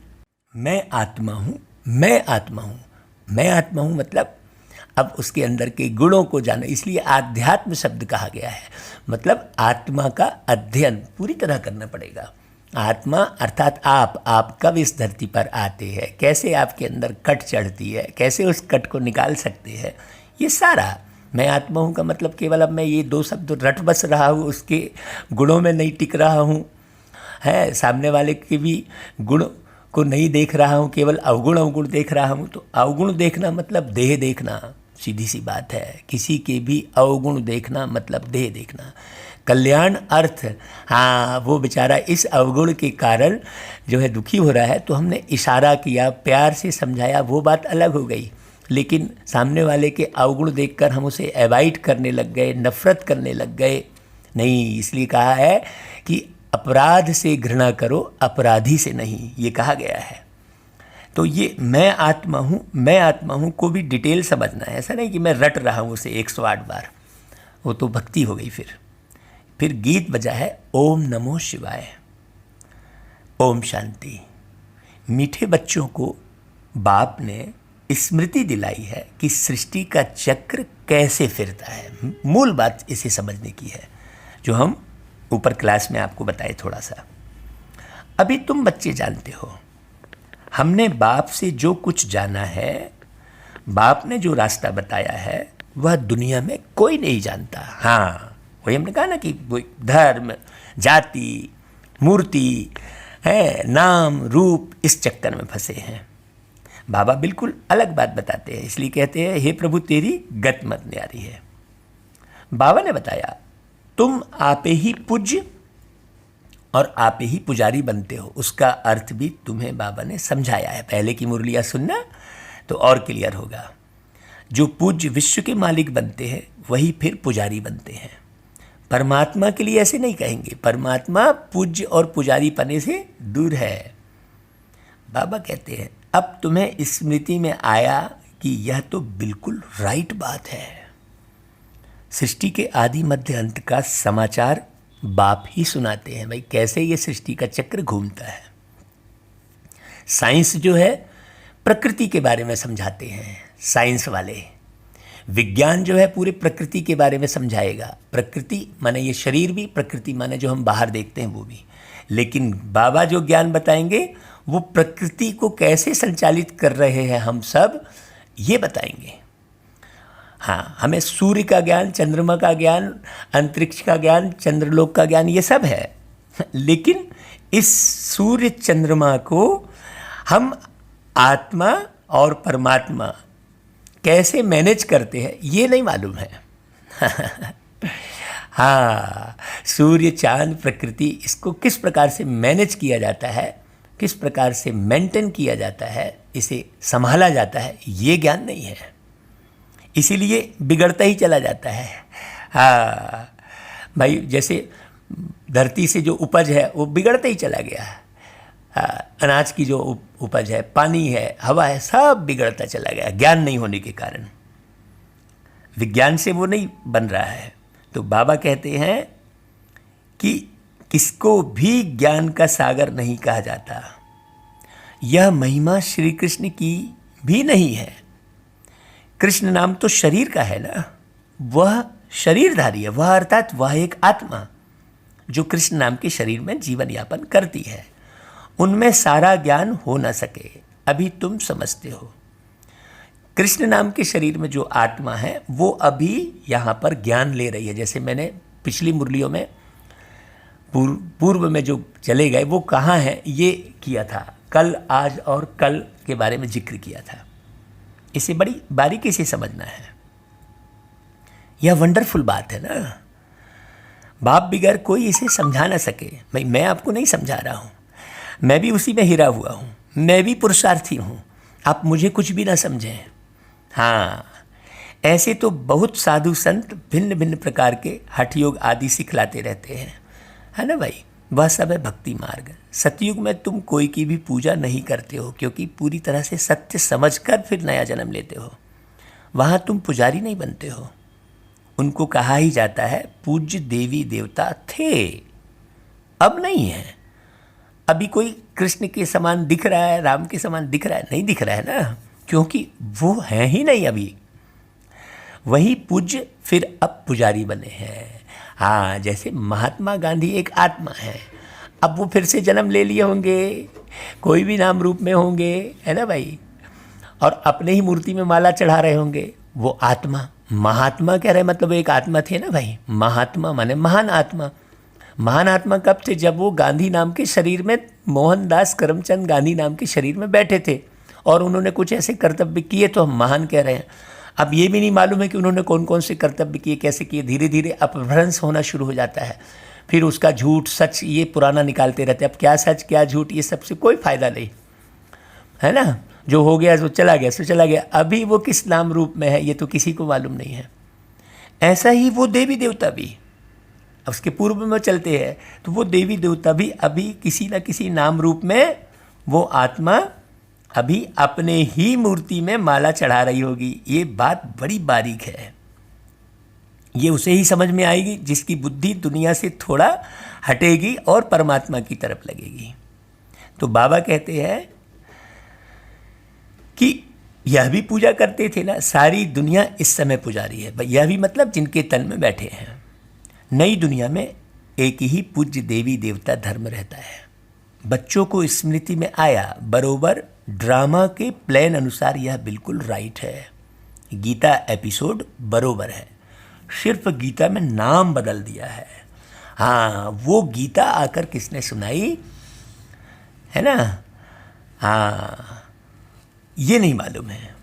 मैं आत्मा हूँ, मैं आत्मा हूँ, मैं आत्मा हूँ, मतलब अब उसके अंदर के गुणों को जाना। इसलिए आध्यात्म शब्द कहा गया है, मतलब आत्मा का अध्ययन पूरी तरह करना पड़ेगा। आत्मा अर्थात आप कब इस धरती पर आते हैं, कैसे आपके अंदर कट चढ़ती है, कैसे उस कट को निकाल सकते हैं, ये सारा। मैं आत्मा हूँ का मतलब केवल अब मैं ये दो शब्द रट बस रहा हूँ, उसके गुणों में नहीं टिक रहा हूँ, है सामने वाले के भी गुण को नहीं देख रहा हूँ, केवल अवगुण देख रहा हूँ। तो अवगुण देखना मतलब देह देखना, सीधी सी बात है। किसी के भी अवगुण देखना मतलब देह देखना। कल्याण अर्थ, हाँ, वो बेचारा इस अवगुण के कारण जो है दुखी हो रहा है, तो हमने इशारा किया, प्यार से समझाया, वो बात अलग हो गई। लेकिन सामने वाले के अवगुण देखकर हम उसे अवॉइड करने लग गए, नफरत करने लग गए, नहीं। इसलिए कहा है कि अपराध से घृणा करो, अपराधी से नहीं, ये कहा गया है। तो ये मैं आत्मा हूँ को भी डिटेल समझना है। ऐसा नहीं कि मैं रट रहा हूँ उसे 108 बार, वो तो भक्ति हो गई। फिर गीत बजा है ओम नमो शिवाय, ओम शांति। मीठे बच्चों को बाप ने स्मृति दिलाई है कि सृष्टि का चक्र कैसे फिरता है। मूल बात इसे समझने की है, जो हम ऊपर क्लास में आपको बताए थोड़ा सा। अभी तुम बच्चे जानते हो, हमने बाप से जो कुछ जाना है, बाप ने जो रास्ता बताया है, वह दुनिया में कोई नहीं जानता। हाँ, वही हमने कहा ना कि धर्म, जाति, मूर्ति है, नाम, रूप, इस चक्कर में फंसे हैं। बाबा बिल्कुल अलग बात बताते हैं, इसलिए कहते हैं हे प्रभु तेरी गत मत न्यारी है। बाबा ने बताया तुम आपे ही पूज्य और आपे ही पुजारी बनते हो। उसका अर्थ भी तुम्हें बाबा ने समझाया है। पहले की मुरलियाँ सुनना तो और क्लियर होगा। जो पूज्य विश्व के मालिक बनते हैं वही फिर पुजारी बनते हैं। परमात्मा के लिए ऐसे नहीं कहेंगे, परमात्मा पूज्य और पुजारी पने से दूर है। बाबा कहते हैं अब तुम्हें स्मृति में आया कि यह तो बिल्कुल राइट बात है। सृष्टि के आदि मध्य अंत का समाचार बाप ही सुनाते हैं। भाई कैसे ये सृष्टि का चक्र घूमता है। साइंस जो है प्रकृति के बारे में समझाते हैं, साइंस वाले। विज्ञान जो है पूरे प्रकृति के बारे में समझाएगा। प्रकृति माने ये शरीर भी, प्रकृति माने जो हम बाहर देखते हैं वो भी। लेकिन बाबा जो ज्ञान बताएंगे वो प्रकृति को कैसे संचालित कर रहे हैं हम सब, ये बताएंगे। हाँ, हमें सूर्य का ज्ञान, चंद्रमा का ज्ञान, अंतरिक्ष का ज्ञान, चंद्रलोक का ज्ञान, ये सब है। लेकिन इस सूर्य चंद्रमा को हम आत्मा और परमात्मा कैसे मैनेज करते हैं ये नहीं मालूम है। हाँ, सूर्य चांद प्रकृति, इसको किस प्रकार से मैनेज किया जाता है, किस प्रकार से मेंटेन किया जाता है, इसे संभाला जाता है, ये ज्ञान नहीं है। इसीलिए बिगड़ता ही चला जाता है। हाँ भाई, जैसे धरती से जो उपज है वो बिगड़ता ही चला गया। अनाज की जो उपज है, पानी है, हवा है, सब बिगड़ता चला गया ज्ञान नहीं होने के कारण। विज्ञान से वो नहीं बन रहा है। तो बाबा कहते हैं कि किसको भी ज्ञान का सागर नहीं कहा जाता। यह महिमा श्री कृष्ण की भी नहीं है। कृष्ण नाम तो शरीर का है ना, वह शरीरधारी है, वह अर्थात वह एक आत्मा जो कृष्ण नाम के शरीर में जीवन यापन करती है। उनमें सारा ज्ञान हो न सके, अभी तुम समझते हो। कृष्ण नाम के शरीर में जो आत्मा है वो अभी यहाँ पर ज्ञान ले रही है। जैसे मैंने पिछली मुरलियों में पूर्व में जो चले गए वो कहाँ है ये किया था, कल, आज और कल के बारे में जिक्र किया था। इसे बड़ी बारीकी से समझना है। यह वंडरफुल बात है ना, बाप बिगैर कोई इसे समझा ना सके। भाई मैं आपको नहीं समझा रहा हूँ, मैं भी उसी में हिरा हुआ हूँ, मैं भी पुरुषार्थी हूँ, आप मुझे कुछ भी ना समझें। हाँ, ऐसे तो बहुत साधु संत भिन्न भिन्न प्रकार के हठ योग आदि सिखलाते रहते हैं, है ना भाई। वह सब है भक्ति मार्ग। सतयुग में तुम कोई की भी पूजा नहीं करते हो, क्योंकि पूरी तरह से सत्य समझकर फिर नया जन्म लेते हो। वहाँ तुम पुजारी नहीं बनते हो। उनको कहा ही जाता है पूज्य देवी देवता थे, अब नहीं है। अभी कोई कृष्ण के समान दिख रहा है, राम के समान दिख रहा है? नहीं दिख रहा है ना, क्योंकि वो है ही नहीं अभी। वही पूज्य फिर अब पुजारी बने हैं। हाँ, जैसे महात्मा गांधी एक आत्मा है, अब वो फिर से जन्म ले लिए होंगे, कोई भी नाम रूप में होंगे, है ना भाई, और अपने ही मूर्ति में माला चढ़ा रहे होंगे। वो आत्मा, महात्मा कह रहे मतलब एक आत्मा थे ना भाई। महात्मा माने महान आत्मा। महान आत्मा कब थे? जब वो गांधी नाम के शरीर में, मोहनदास करमचंद गांधी नाम के शरीर में बैठे थे और उन्होंने कुछ ऐसे कर्तव्य किए तो हम महान कह रहे हैं। अब ये भी नहीं मालूम है कि उन्होंने कौन कौन से कर्तव्य किए, कैसे किए। धीरे धीरे अपभ्रंश होना शुरू हो जाता है, फिर उसका झूठ सच ये पुराना निकालते रहते हैं। अब क्या सच क्या झूठ, ये सबसे कोई फायदा नहीं, है ना। जो हो गया सो चला गया, सो चला गया। अभी वो किस नाम रूप में है ये तो किसी को मालूम नहीं है। ऐसा ही वो देवी देवता भी, अब उसके पूर्व में चलते हैं तो वो देवी देवता भी अभी किसी न किसी नाम रूप में वो आत्मा अभी अपने ही मूर्ति में माला चढ़ा रही होगी। ये बात बड़ी बारीक है। ये उसे ही समझ में आएगी जिसकी बुद्धि दुनिया से थोड़ा हटेगी और परमात्मा की तरफ लगेगी। तो बाबा कहते हैं कि यह भी पूजा करते थे ना, सारी दुनिया इस समय पुजारी है। यह भी मतलब जिनके तन में बैठे हैं। नई दुनिया में एक ही पूज्य देवी देवता धर्म रहता है। बच्चों को स्मृति में आया, बरोबर ड्रामा के प्लान अनुसार यह बिल्कुल राइट है। गीता एपिसोड बरोबर है, सिर्फ गीता में नाम बदल दिया है। हाँ, वो गीता आकर किसने सुनाई है ना, हाँ ये नहीं मालूम है।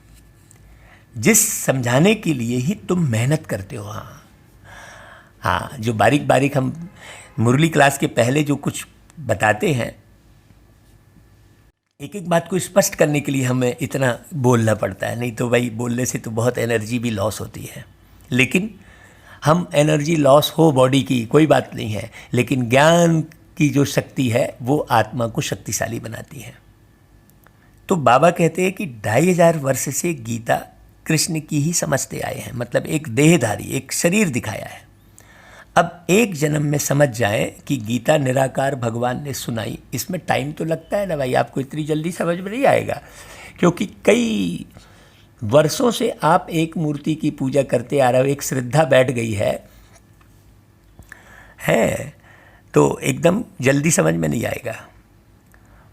जिस समझाने के लिए ही तुम मेहनत करते हो। हाँ, जो बारीक बारीक हम मुरली क्लास के पहले जो कुछ बताते हैं, एक एक बात को स्पष्ट करने के लिए हमें इतना बोलना पड़ता है। नहीं तो भाई बोलने से तो बहुत एनर्जी भी लॉस होती है। लेकिन हम एनर्जी लॉस हो बॉडी की कोई बात नहीं है, लेकिन ज्ञान की जो शक्ति है वो आत्मा को शक्तिशाली बनाती है। तो बाबा कहते हैं कि 2500 वर्ष से गीता कृष्ण की ही समझते आए हैं, मतलब एक देहधारी, एक शरीर दिखाया है। अब एक जन्म में समझ जाए कि गीता निराकार भगवान ने सुनाई, इसमें टाइम तो लगता है ना भाई, आपको इतनी जल्दी समझ में नहीं आएगा, क्योंकि कई वर्षों से आप एक मूर्ति की पूजा करते आ रहे हो, एक श्रद्धा बैठ गई है तो एकदम जल्दी समझ में नहीं आएगा।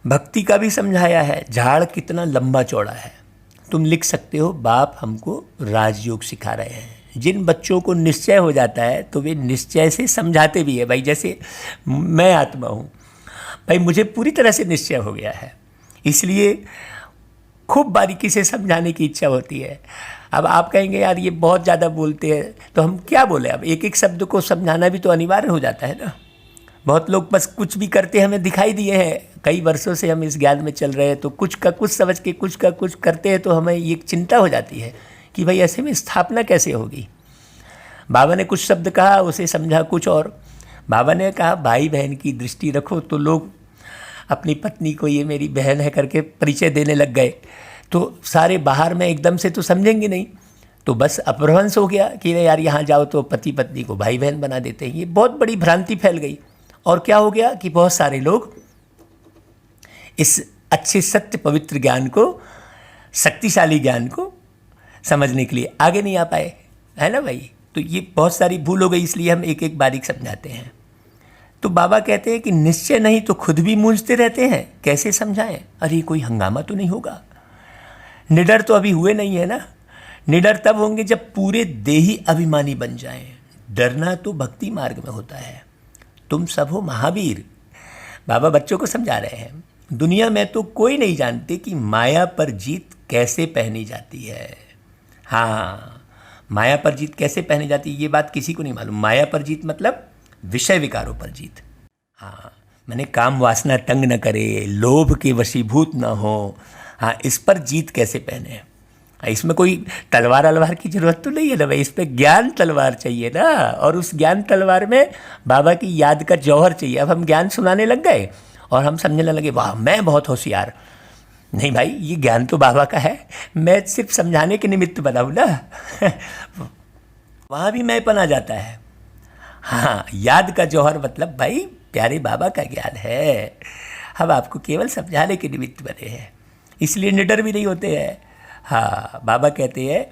भक्ति का भी समझाया है, झाड़ कितना लंबा चौड़ा है। तुम लिख सकते हो, बाप हमको राजयोग सिखा रहे हैं। जिन बच्चों को निश्चय हो जाता है तो वे निश्चय से समझाते भी है। भाई जैसे मैं आत्मा हूँ, भाई मुझे पूरी तरह से निश्चय हो गया है, इसलिए खूब बारीकी से समझाने की इच्छा होती है। अब आप कहेंगे यार ये बहुत ज़्यादा बोलते हैं, तो हम क्या बोले? अब एक एक शब्द को समझाना भी तो अनिवार्य हो जाता है ना। बहुत लोग बस कुछ भी करते हमें दिखाई दिए हैं, कई वर्षों से हम इस ज्ञान में चल रहे हैं, तो कुछ का कुछ समझ के कुछ का कुछ करते हैं, तो हमें ये चिंता हो जाती है कि भाई ऐसे में स्थापना कैसे होगी। बाबा ने कुछ शब्द कहा, उसे समझा कुछ और। बाबा ने कहा भाई बहन की दृष्टि रखो, तो लोग अपनी पत्नी को ये मेरी बहन है करके परिचय देने लग गए, तो सारे बाहर में एकदम से तो समझेंगे नहीं, तो बस अपभ्रंश हो गया कि यार यहाँ जाओ तो पति पत्नी को भाई बहन बना देते हैं। ये बहुत बड़ी भ्रांति फैल गई, और क्या हो गया कि बहुत सारे लोग इस अच्छे सत्य पवित्र ज्ञान को, शक्तिशाली ज्ञान को समझने के लिए आगे नहीं आ पाए, है ना भाई। तो ये बहुत सारी भूल हो गई, इसलिए हम एक एक बारीक समझाते हैं। तो बाबा कहते हैं कि निश्चय नहीं तो खुद भी मूंझते रहते हैं, कैसे समझाएं? अरे कोई हंगामा तो नहीं होगा? निडर तो अभी हुए नहीं है ना। निडर तब होंगे जब पूरे देही अभिमानी बन जाएं। डरना तो भक्ति मार्ग में होता है। तुम सब हो महावीर। बाबा बच्चों को समझा रहे हैं, दुनिया में तो कोई नहीं जानते कि माया पर जीत कैसे पहनी जाती है। हाँ, माया पर जीत कैसे पहनी जाती है ये बात किसी को नहीं मालूम। माया पर जीत मतलब विषय विकारों पर जीत। हाँ, मैंने काम वासना तंग न करे, लोभ के वशीभूत न हो। हाँ, इस पर जीत कैसे पहने? इसमें कोई तलवार अलवार की जरूरत तो नहीं है ना भाई, इस पर ज्ञान तलवार चाहिए ना। और उस ज्ञान तलवार में बाबा की याद का जौहर चाहिए। अब हम ज्ञान सुनाने लग गए और हम समझने लगे वाह मैं बहुत होशियार। नहीं भाई, ये ज्ञान तो बाबा का है, मैं सिर्फ समझाने के निमित्त बना हूँ ना। वहाँ भी मैंपन आ जाता है। हाँ, याद का जौहर मतलब भाई प्यारे बाबा का ज्ञान है, हम आपको केवल समझाने के निमित्त बने हैं, इसलिए निडर भी नहीं होते हैं। हाँ, बाबा कहते हैं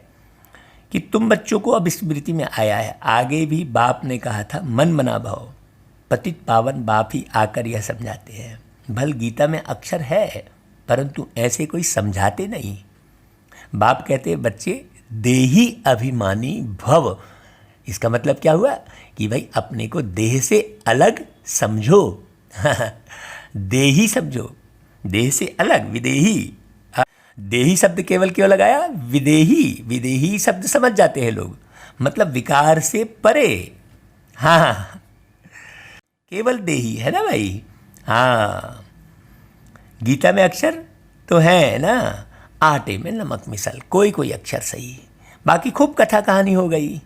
कि तुम बच्चों को अब स्मृति में आया है। आगे भी बाप ने कहा था मन मना भव, पतित पावन बाप ही आकर यह समझाते हैं। भल गीता में अक्षर है परंतु ऐसे कोई समझाते नहीं। बाप कहते हैं बच्चे देही अभिमानी भव। इसका मतलब क्या हुआ कि भाई अपने को देह से अलग समझो। देही समझो, देह से अलग, विदेही। देही शब्द केवल क्यों लगाया? विदेही, विदेही शब्द समझ जाते हैं लोग, मतलब विकार से परे। हाँ, केवल देही है ना भाई। हाँ, गीता में अक्षर तो है ना, आटे में नमक मिसल, कोई कोई अक्षर सही, बाकी खूब कथा कहानी हो गई।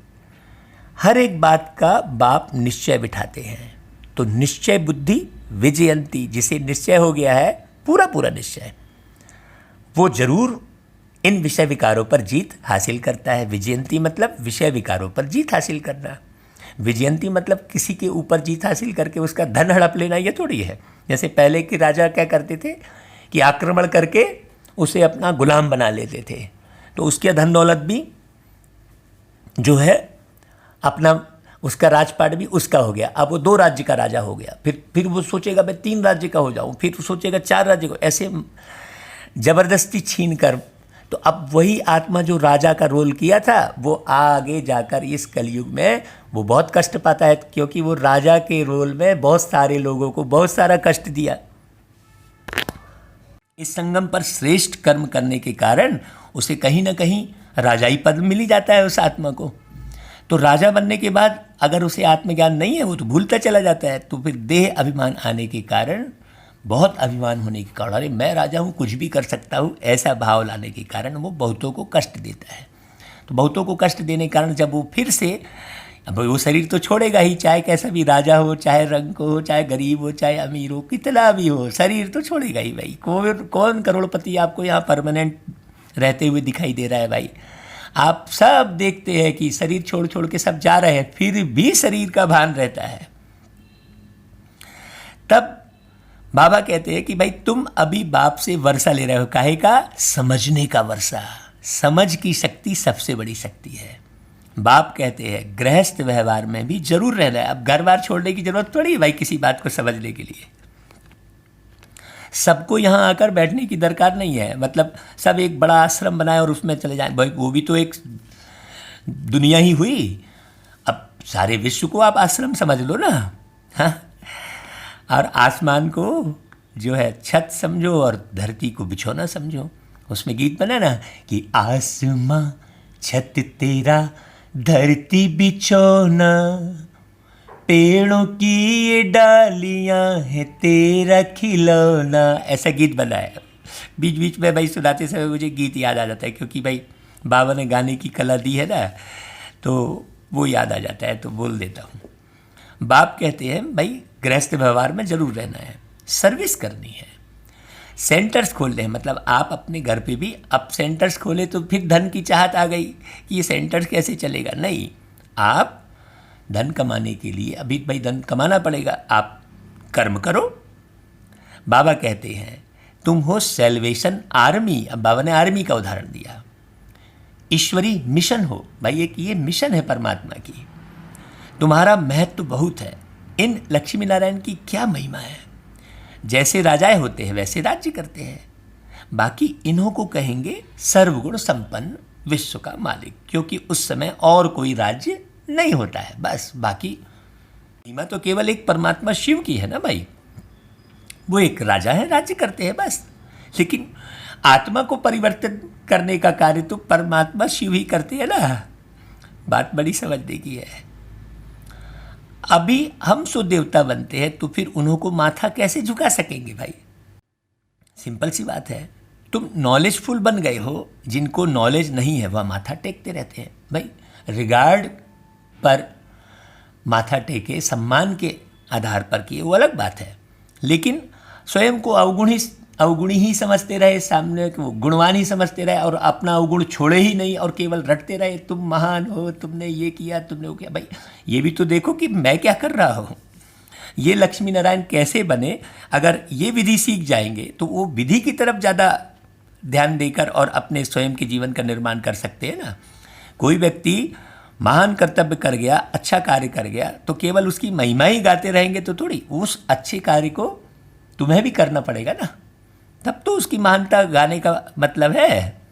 हर एक बात का बाप निश्चय बिठाते हैं, तो निश्चय बुद्धि विजयंती, जिसे निश्चय हो गया है पूरा पूरा निश्चय, वो जरूर इन विषय विकारों पर जीत हासिल करता है। विजयंती मतलब विषय विकारों पर जीत हासिल करना। विजयंती मतलब किसी के ऊपर जीत हासिल करके उसका धन हड़प लेना, ये थोड़ी है। जैसे पहले के राजा क्या करते थे कि आक्रमण करके उसे अपना गुलाम बना लेते थे, तो उसके धन दौलत भी जो है अपना, उसका राजपाट भी उसका हो गया। अब वो 2 राज्य का राजा हो गया, फिर वो सोचेगा मैं 3 राज्य का हो जाऊँ, फिर सोचेगा 4 राज्य को, ऐसे जबरदस्ती छीन कर। तो अब वही आत्मा जो राजा का रोल किया था वो आगे जाकर इस कलयुग में वो बहुत कष्ट पाता है, क्योंकि वो राजा के रोल में बहुत सारे लोगों को बहुत सारा कष्ट दिया। इस संगम पर श्रेष्ठ कर्म करने के कारण उसे कहीं ना कहीं राजाई पद मिल ही जाता है उस आत्मा को। तो राजा बनने के बाद अगर उसे आत्मज्ञान नहीं है, वो तो भूलता चला जाता है। तो फिर देह अभिमान आने के कारण, बहुत अभिमान होने के कारण, अरे मैं राजा हूँ कुछ भी कर सकता हूँ, ऐसा भाव लाने के कारण वो बहुतों को कष्ट देता है। तो बहुतों को कष्ट देने के कारण जब वो फिर से, अब वो शरीर तो छोड़ेगा ही, चाहे कैसा भी राजा हो, चाहे रंग को हो, चाहे गरीब हो, चाहे अमीर हो, कितना भी हो, शरीर तो छोड़ेगा ही भाई। कौन करोड़पति आपको यहाँ परमानेंट रहते हुए दिखाई दे रहा है भाई? आप सब देखते हैं कि शरीर छोड़ छोड़ के सब जा रहे हैं, फिर भी शरीर का भान रहता है। तब बाबा कहते हैं कि भाई तुम अभी बाप से वर्षा ले रहे हो, काहे का? समझने का वर्षा। समझ की शक्ति सबसे बड़ी शक्ति है। बाप कहते हैं गृहस्थ व्यवहार में भी जरूर रहना है। अब घर बार छोड़ने की जरूरत थोड़ी है भाई किसी बात को समझने के लिए। सबको यहाँ आकर बैठने की दरकार नहीं है, मतलब सब एक बड़ा आश्रम बनाए और उसमें चले जाएं भाई, वो भी तो एक दुनिया ही हुई। अब सारे विश्व को आप आश्रम समझ लो ना, हाँ? और आसमान को जो है छत समझो और धरती को बिछौना समझो। उसमें गीत बना ना कि आसमां छत तेरा धरती बिछौना, पेड़ों की ये डालियां है तेरा खिलौना, ऐसा गीत बना है। बीच बीच में भाई सुनाते समय मुझे गीत याद आ जाता है, क्योंकि भाई बाबा ने गाने की कला दी है ना, तो वो याद आ जाता है, तो बोल देता हूँ। बाप कहते हैं भाई गृहस्थ व्यवहार में ज़रूर रहना है, सर्विस करनी है, सेंटर्स खोलने हैं। मतलब आप अपने घर पे भी अब सेंटर्स खोले तो फिर धन की चाहत आ गई कि ये सेंटर्स कैसे चलेगा। नहीं, आप धन कमाने के लिए अभी भाई धन कमाना पड़ेगा, आप कर्म करो। बाबा कहते हैं तुम हो सेल्वेशन आर्मी। अब बाबा ने आर्मी का उदाहरण दिया। ईश्वरी मिशन हो भाई, एक ये मिशन है परमात्मा की, तुम्हारा महत्व तो बहुत है। इन लक्ष्मी नारायण की क्या महिमा है, जैसे राजाएं होते हैं वैसे राज्य करते हैं। बाकी इन्हों को कहेंगे सर्वगुण संपन्न विश्व का मालिक, क्योंकि उस समय और कोई राज्य नहीं होता है। बस बाकी महिमा तो केवल एक परमात्मा शिव की है ना भाई, वो एक राजा है, राज्य करते हैं बस। लेकिन आत्मा को परिवर्तित करने का कार्य तो परमात्मा शिव ही करते हैं ना। बात बड़ी समझने की है। अभी हम सो देवता बनते हैं तो फिर उन्हों को माथा कैसे झुका सकेंगे भाई? सिंपल सी बात है। तुम नॉलेजफुल बन गए हो, जिनको नॉलेज नहीं है वह माथा टेकते रहते हैं भाई। रिगार्ड पर माथा टेके, सम्मान के आधार पर किए, वो अलग बात है। लेकिन स्वयं को अवगुणी ही समझते रहे, सामने को गुणवान ही समझते रहे और अपना अवगुण छोड़े ही नहीं और केवल रटते रहे, तुम महान हो, तुमने ये किया, तुमने वो किया। भाई ये भी तो देखो कि मैं क्या कर रहा हूँ। ये लक्ष्मी नारायण कैसे बने? अगर ये विधि सीख जाएंगे तो वो विधि की तरफ ज़्यादा ध्यान देकर और अपने स्वयं के जीवन का निर्माण कर सकते हैं ना। कोई व्यक्ति महान कर्तव्य कर गया, अच्छा कार्य कर गया, तो केवल उसकी महिमा ही गाते रहेंगे तो थोड़ी, उस अच्छे कार्य को तुम्हें भी करना पड़ेगा ना, तब तो उसकी महानता गाने का मतलब है।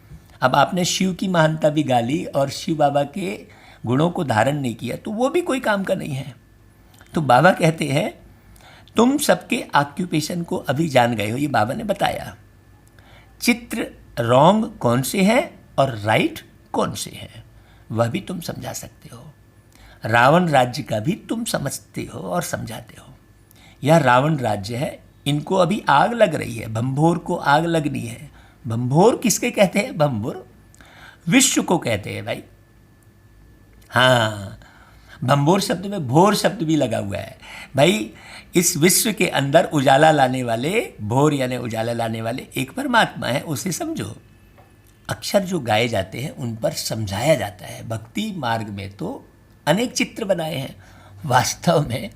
अब आपने शिव की महानता भी गा ली और शिव बाबा के गुणों को धारण नहीं किया तो वो भी कोई काम का नहीं है। तो बाबा कहते हैं तुम सबके ऑक्यूपेशन को अभी जान गए हो, ये बाबा ने बताया। चित्र रॉन्ग कौन से हैं और राइट कौन से हैं वह भी तुम समझा सकते हो। रावण राज्य का भी तुम समझते हो और समझाते हो। यह रावण राज्य है, इनको अभी आग लग रही है, भंभोर को आग लगनी है। भंभोर किसके कहते हैं? भंभोर विश्व को कहते हैं भाई। हाँ, भंभोर शब्द में भोर शब्द भी लगा हुआ है भाई। इस विश्व के अंदर उजाला लाने वाले, भोर यानी उजाला लाने वाले एक परमात्मा है, उसे समझो। अक्षर जो गाए जाते हैं उन पर समझाया जाता है। भक्ति मार्ग में तो अनेक चित्र बनाए हैं, वास्तव में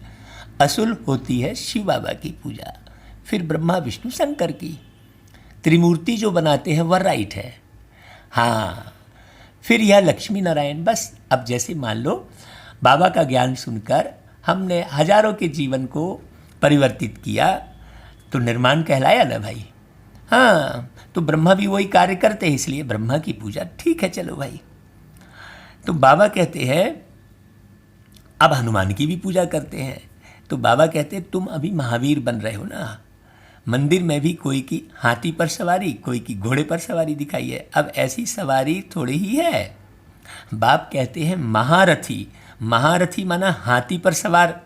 असुल होती है शिव बाबा की पूजा, फिर ब्रह्मा विष्णु शंकर की। त्रिमूर्ति जो बनाते हैं वह राइट है। हाँ, फिर यह लक्ष्मी नारायण। बस अब जैसे मान लो बाबा का ज्ञान सुनकर हमने हजारों के जीवन को परिवर्तित किया तो निर्माण कहलाया ना भाई। हाँ, तो ब्रह्मा भी वही कार्य करते हैं, इसलिए ब्रह्मा की पूजा ठीक है, चलो भाई। तो बाबा कहते हैं अब हनुमान की भी पूजा करते हैं। तो बाबा कहते हैं तुम अभी महावीर बन रहे हो ना। मंदिर में भी कोई की हाथी पर सवारी, कोई की घोड़े पर सवारी दिखाई है। अब ऐसी सवारी थोड़ी ही है। बाप कहते हैं महारथी। महारथी माना हाथी पर सवार,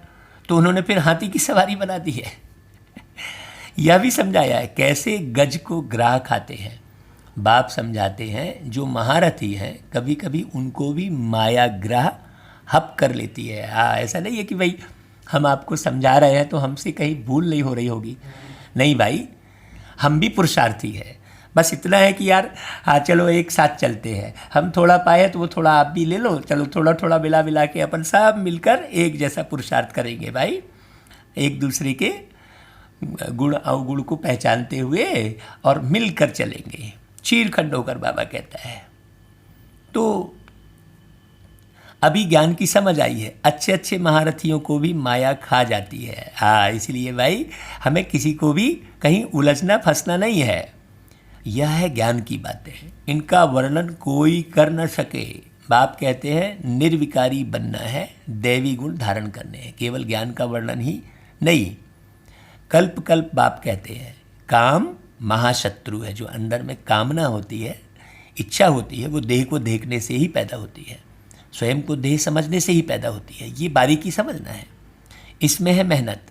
तो उन्होंने फिर हाथी की सवारी बना दी है। यह भी समझाया है कैसे गज को ग्राह खाते हैं। बाप समझाते हैं जो महारथी हैं कभी कभी उनको भी माया ग्राह हप कर लेती है। हाँ, ऐसा नहीं है कि भाई हम आपको समझा रहे हैं तो हमसे कहीं भूल नहीं हो रही होगी। नहीं भाई, हम भी पुरुषार्थी है। बस इतना है कि यार हाँ चलो एक साथ चलते हैं, हम थोड़ा पाए तो वो थोड़ा आप भी ले लो, चलो थोड़ा थोड़ा मिला मिला के अपन सब मिलकर एक जैसा पुरुषार्थ करेंगे भाई। एक दूसरे के गुण अवगुण को पहचानते हुए और मिलकर चलेंगे, चीरखंड होकर, बाबा कहता है। तो अभी ज्ञान की समझ आई है। अच्छे अच्छे महारथियों को भी माया खा जाती है। हाँ, इसलिए भाई हमें किसी को भी कहीं उलझना फंसना नहीं है। यह है ज्ञान की बातें, इनका वर्णन कोई कर न सके। बाप कहते हैं निर्विकारी बनना है, दैवी गुण धारण करने हैं, केवल ज्ञान का वर्णन ही नहीं। कल्प कल्प बाप कहते हैं काम महाशत्रु है। जो अंदर में कामना होती है, इच्छा होती है, वो देह को देखने से ही पैदा होती है, स्वयं को देह समझने से ही पैदा होती है। ये बारीकी समझना है, इसमें है मेहनत,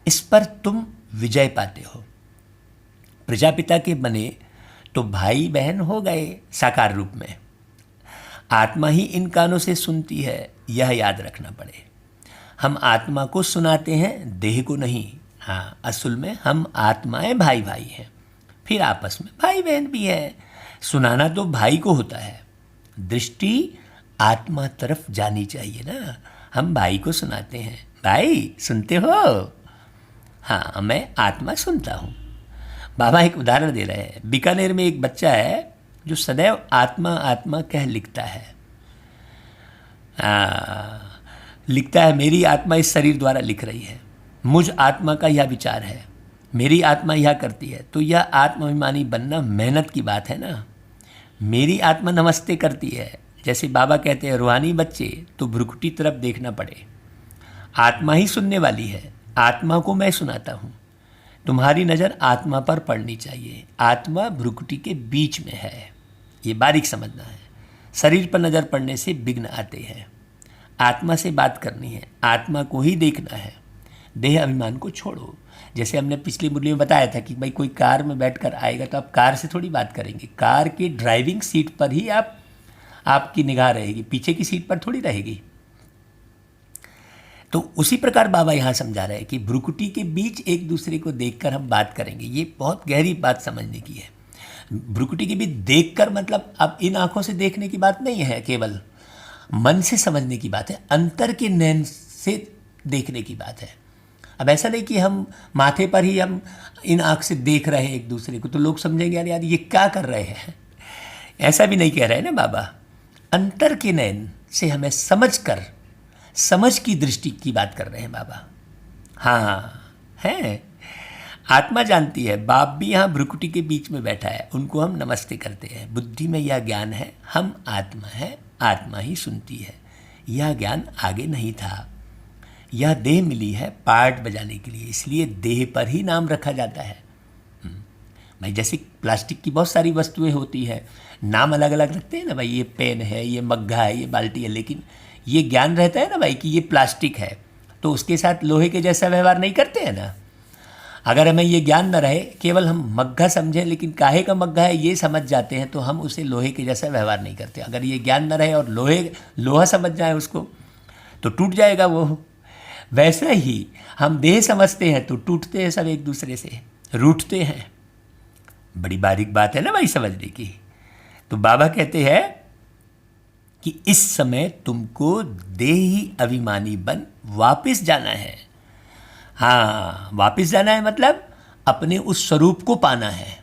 इस पर तुम विजय पाते हो। प्रजापिता के बने तो भाई बहन हो गए साकार रूप में। आत्मा ही इन कानों से सुनती है, यह याद रखना पड़े। हम आत्मा को सुनाते हैं, देह को नहीं। हाँ, असल में हम आत्माएं भाई भाई हैं, फिर आपस में भाई बहन भी हैं। सुनाना तो भाई को होता है, दृष्टि आत्मा तरफ जानी चाहिए ना। हम भाई को सुनाते हैं, भाई सुनते हो? हाँ, मैं आत्मा सुनता हूँ। बाबा एक उदाहरण दे रहे हैं। बीकानेर में एक बच्चा है जो सदैव आत्मा आत्मा कह लिखता है। लिखता है, मेरी आत्मा इस शरीर द्वारा लिख रही है, मुझ आत्मा का यह विचार है, मेरी आत्मा यह करती है। तो यह आत्माभिमानी बनना मेहनत की बात है ना। मेरी आत्मा नमस्ते करती है, जैसे बाबा कहते हैं रूहानी बच्चे तो भ्रुकुटी तरफ देखना पड़े। आत्मा ही सुनने वाली है, आत्मा को मैं सुनाता हूँ। तुम्हारी नज़र आत्मा पर पड़नी चाहिए। आत्मा भ्रुकुटी के बीच में है, ये बारीक समझना है। शरीर पर नज़र पड़ने से विघ्न आते हैं। आत्मा से बात करनी है, आत्मा को ही देखना है। देह अभिमान को छोड़ो। जैसे हमने पिछली मुरली में बताया था कि भाई कोई कार में बैठकर आएगा तो आप कार से थोड़ी बात करेंगे, कार की ड्राइविंग सीट पर ही आपकी निगाह रहेगी, पीछे की सीट पर थोड़ी रहेगी। तो उसी प्रकार बाबा यहाँ समझा रहे हैं कि भ्रुकुटी के बीच एक दूसरे को देखकर हम बात करेंगे। ये बहुत गहरी बात समझने की है। भ्रुकुटी के बीच देखकर मतलब अब इन आँखों से देखने की बात नहीं है, केवल मन से समझने की बात है, अंतर के नैन से देखने की बात है। अब ऐसा नहीं कि हम माथे पर ही हम इन आँख से देख रहे हैं एक दूसरे को, तो लोग समझेंगे यार ये क्या कर रहे हैं। ऐसा भी नहीं कह रहे हैं ना बाबा। अंतर के नैन से हमें समझ की दृष्टि की बात कर रहे हैं बाबा। हाँ है, आत्मा जानती है। बाप भी यहाँ भ्रुकुटी के बीच में बैठा है, उनको हम नमस्ते करते हैं। बुद्धि में यह ज्ञान है, हम आत्मा है, आत्मा ही सुनती है। यह ज्ञान आगे नहीं था। यह देह मिली है पार्ट बजाने के लिए, इसलिए देह पर ही नाम रखा जाता है। भाई जैसे प्लास्टिक की बहुत सारी वस्तुएं होती है, नाम अलग अलग रखते हैं ना भाई, ये पेन है, ये मग्घा है, ये बाल्टी है, लेकिन ये ज्ञान रहता है ना भाई कि ये प्लास्टिक है, तो उसके साथ लोहे के जैसा व्यवहार नहीं करते हैं ना। अगर हमें ये ज्ञान न रहे, केवल हम मग्घा समझें लेकिन काहे का मग्घा है ये समझ जाते हैं, तो हम उसे लोहे के जैसा व्यवहार नहीं करते। अगर ये ज्ञान न रहे और लोहा समझ जाए उसको, तो टूट जाएगा वो। वैसे ही हम देह समझते हैं तो टूटते हैं सब एक दूसरे से, रूठते हैं। बड़ी बारीक बात है ना भाई समझने की। तो बाबा कहते हैं कि इस समय तुमको देही अभिमानी बन वापस जाना है। हाँ, वापस जाना है मतलब अपने उस स्वरूप को पाना है।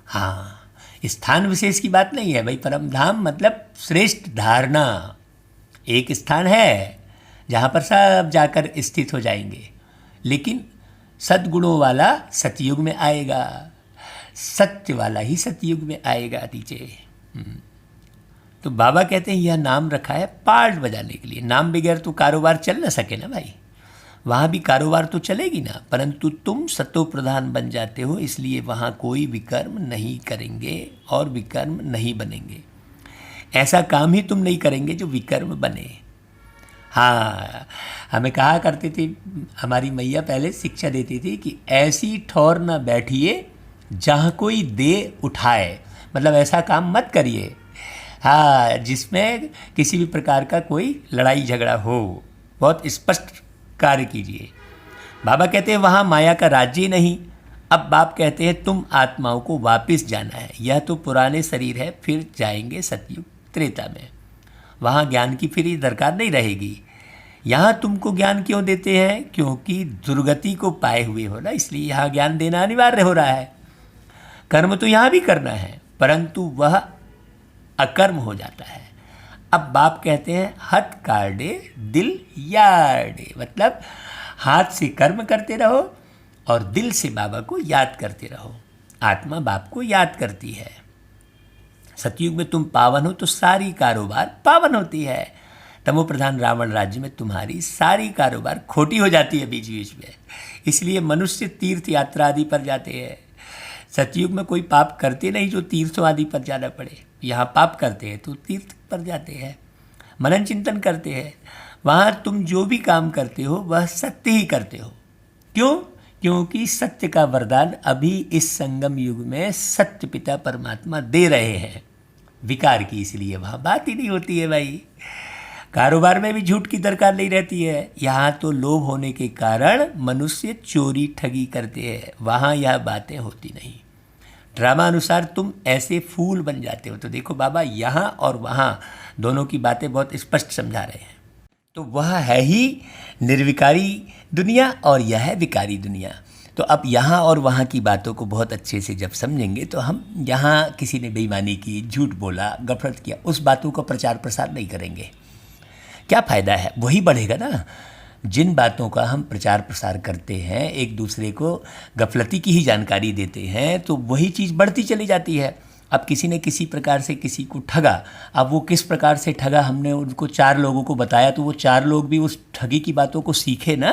हाँ, स्थान विशेष की बात नहीं है भाई। परम धाम मतलब श्रेष्ठ धारणा, एक स्थान है जहाँ पर सब जाकर स्थित हो जाएंगे, लेकिन सद्गुणों वाला सतयुग में आएगा, सत्य वाला ही सतयुग में आएगा नीचे। तो बाबा कहते हैं यह नाम रखा है पार्ट बजाने के लिए। नाम बगैर तो कारोबार चल ना सके ना भाई। वहाँ भी कारोबार तो चलेगी ना, परंतु तुम सतो प्रधान बन जाते हो, इसलिए वहाँ कोई विकर्म नहीं करेंगे और विकर्म नहीं बनेंगे। ऐसा काम ही तुम नहीं करेंगे जो विकर्म बने। हाँ, हमें कहा करते थे, हमारी मैया पहले शिक्षा देती थी कि ऐसी ठौर न बैठिए जहाँ कोई दे उठाए, मतलब ऐसा काम मत करिए हाँ जिसमें किसी भी प्रकार का कोई लड़ाई झगड़ा हो। बहुत स्पष्ट कार्य कीजिए। बाबा कहते हैं वहाँ माया का राज्य नहीं। अब बाप कहते हैं तुम आत्माओं को वापस जाना है। यह तो पुराने शरीर है, फिर जाएंगे सतयुग त्रेता में। वहाँ ज्ञान की फिर दरकार नहीं रहेगी। यहाँ तुमको ज्ञान क्यों देते हैं? क्योंकि दुर्गति को पाए हुए हो ना, इसलिए यहाँ ज्ञान देना अनिवार्य हो रहा है। कर्म तो यहाँ भी करना है, परंतु वह अकर्म हो जाता है। अब बाप कहते हैं हथ काटे दिल यार्डे, मतलब हाथ से कर्म करते रहो और दिल से बाबा को याद करते रहो। आत्मा बाप को याद करती है। सतयुग में तुम पावन हो तो सारी कारोबार पावन होती है। तमो प्रधान रावण राज्य में तुम्हारी सारी कारोबार खोटी हो जाती है बीच बीच में। इसलिए मनुष्य तीर्थ यात्रा आदि पर जाते हैं। सतयुग में कोई पाप करते नहीं जो तीर्थों आदि पर जाना पड़े। यहाँ पाप करते हैं तो तीर्थ पर जाते हैं, मनन चिंतन करते हैं। वहाँ तुम जो भी काम करते हो वह सत्य ही करते हो। क्यों? क्योंकि सत्य का वरदान अभी इस संगम युग में सत्य पिता परमात्मा दे रहे हैं। विकार की इसलिए वहाँ बात ही नहीं होती है भाई। कारोबार में भी झूठ की दरकार नहीं रहती है। यहाँ तो लोभ होने के कारण मनुष्य चोरी ठगी करते हैं, वहाँ यह बातें होती नहीं। ड्रामा अनुसार तुम ऐसे फूल बन जाते हो। तो देखो बाबा यहाँ और वहाँ दोनों की बातें बहुत स्पष्ट समझा रहे हैं। तो वह है ही निर्विकारी दुनिया और यह है विकारी दुनिया। तो अब यहाँ और वहाँ की बातों को बहुत अच्छे से जब समझेंगे तो हम यहाँ किसी ने बेईमानी की, झूठ बोला, गफलत किया, उस बातों का प्रचार प्रसार नहीं करेंगे। क्या फ़ायदा है? वही बढ़ेगा ना। जिन बातों का हम प्रचार प्रसार करते हैं, एक दूसरे को गफलती की ही जानकारी देते हैं, तो वही चीज़ बढ़ती चली जाती है। अब किसी ने किसी प्रकार से किसी को ठगा, अब वो किस प्रकार से ठगा हमने उनको 4 लोगों को बताया, तो वो 4 लोग भी उस ठगी की बातों को सीखे ना।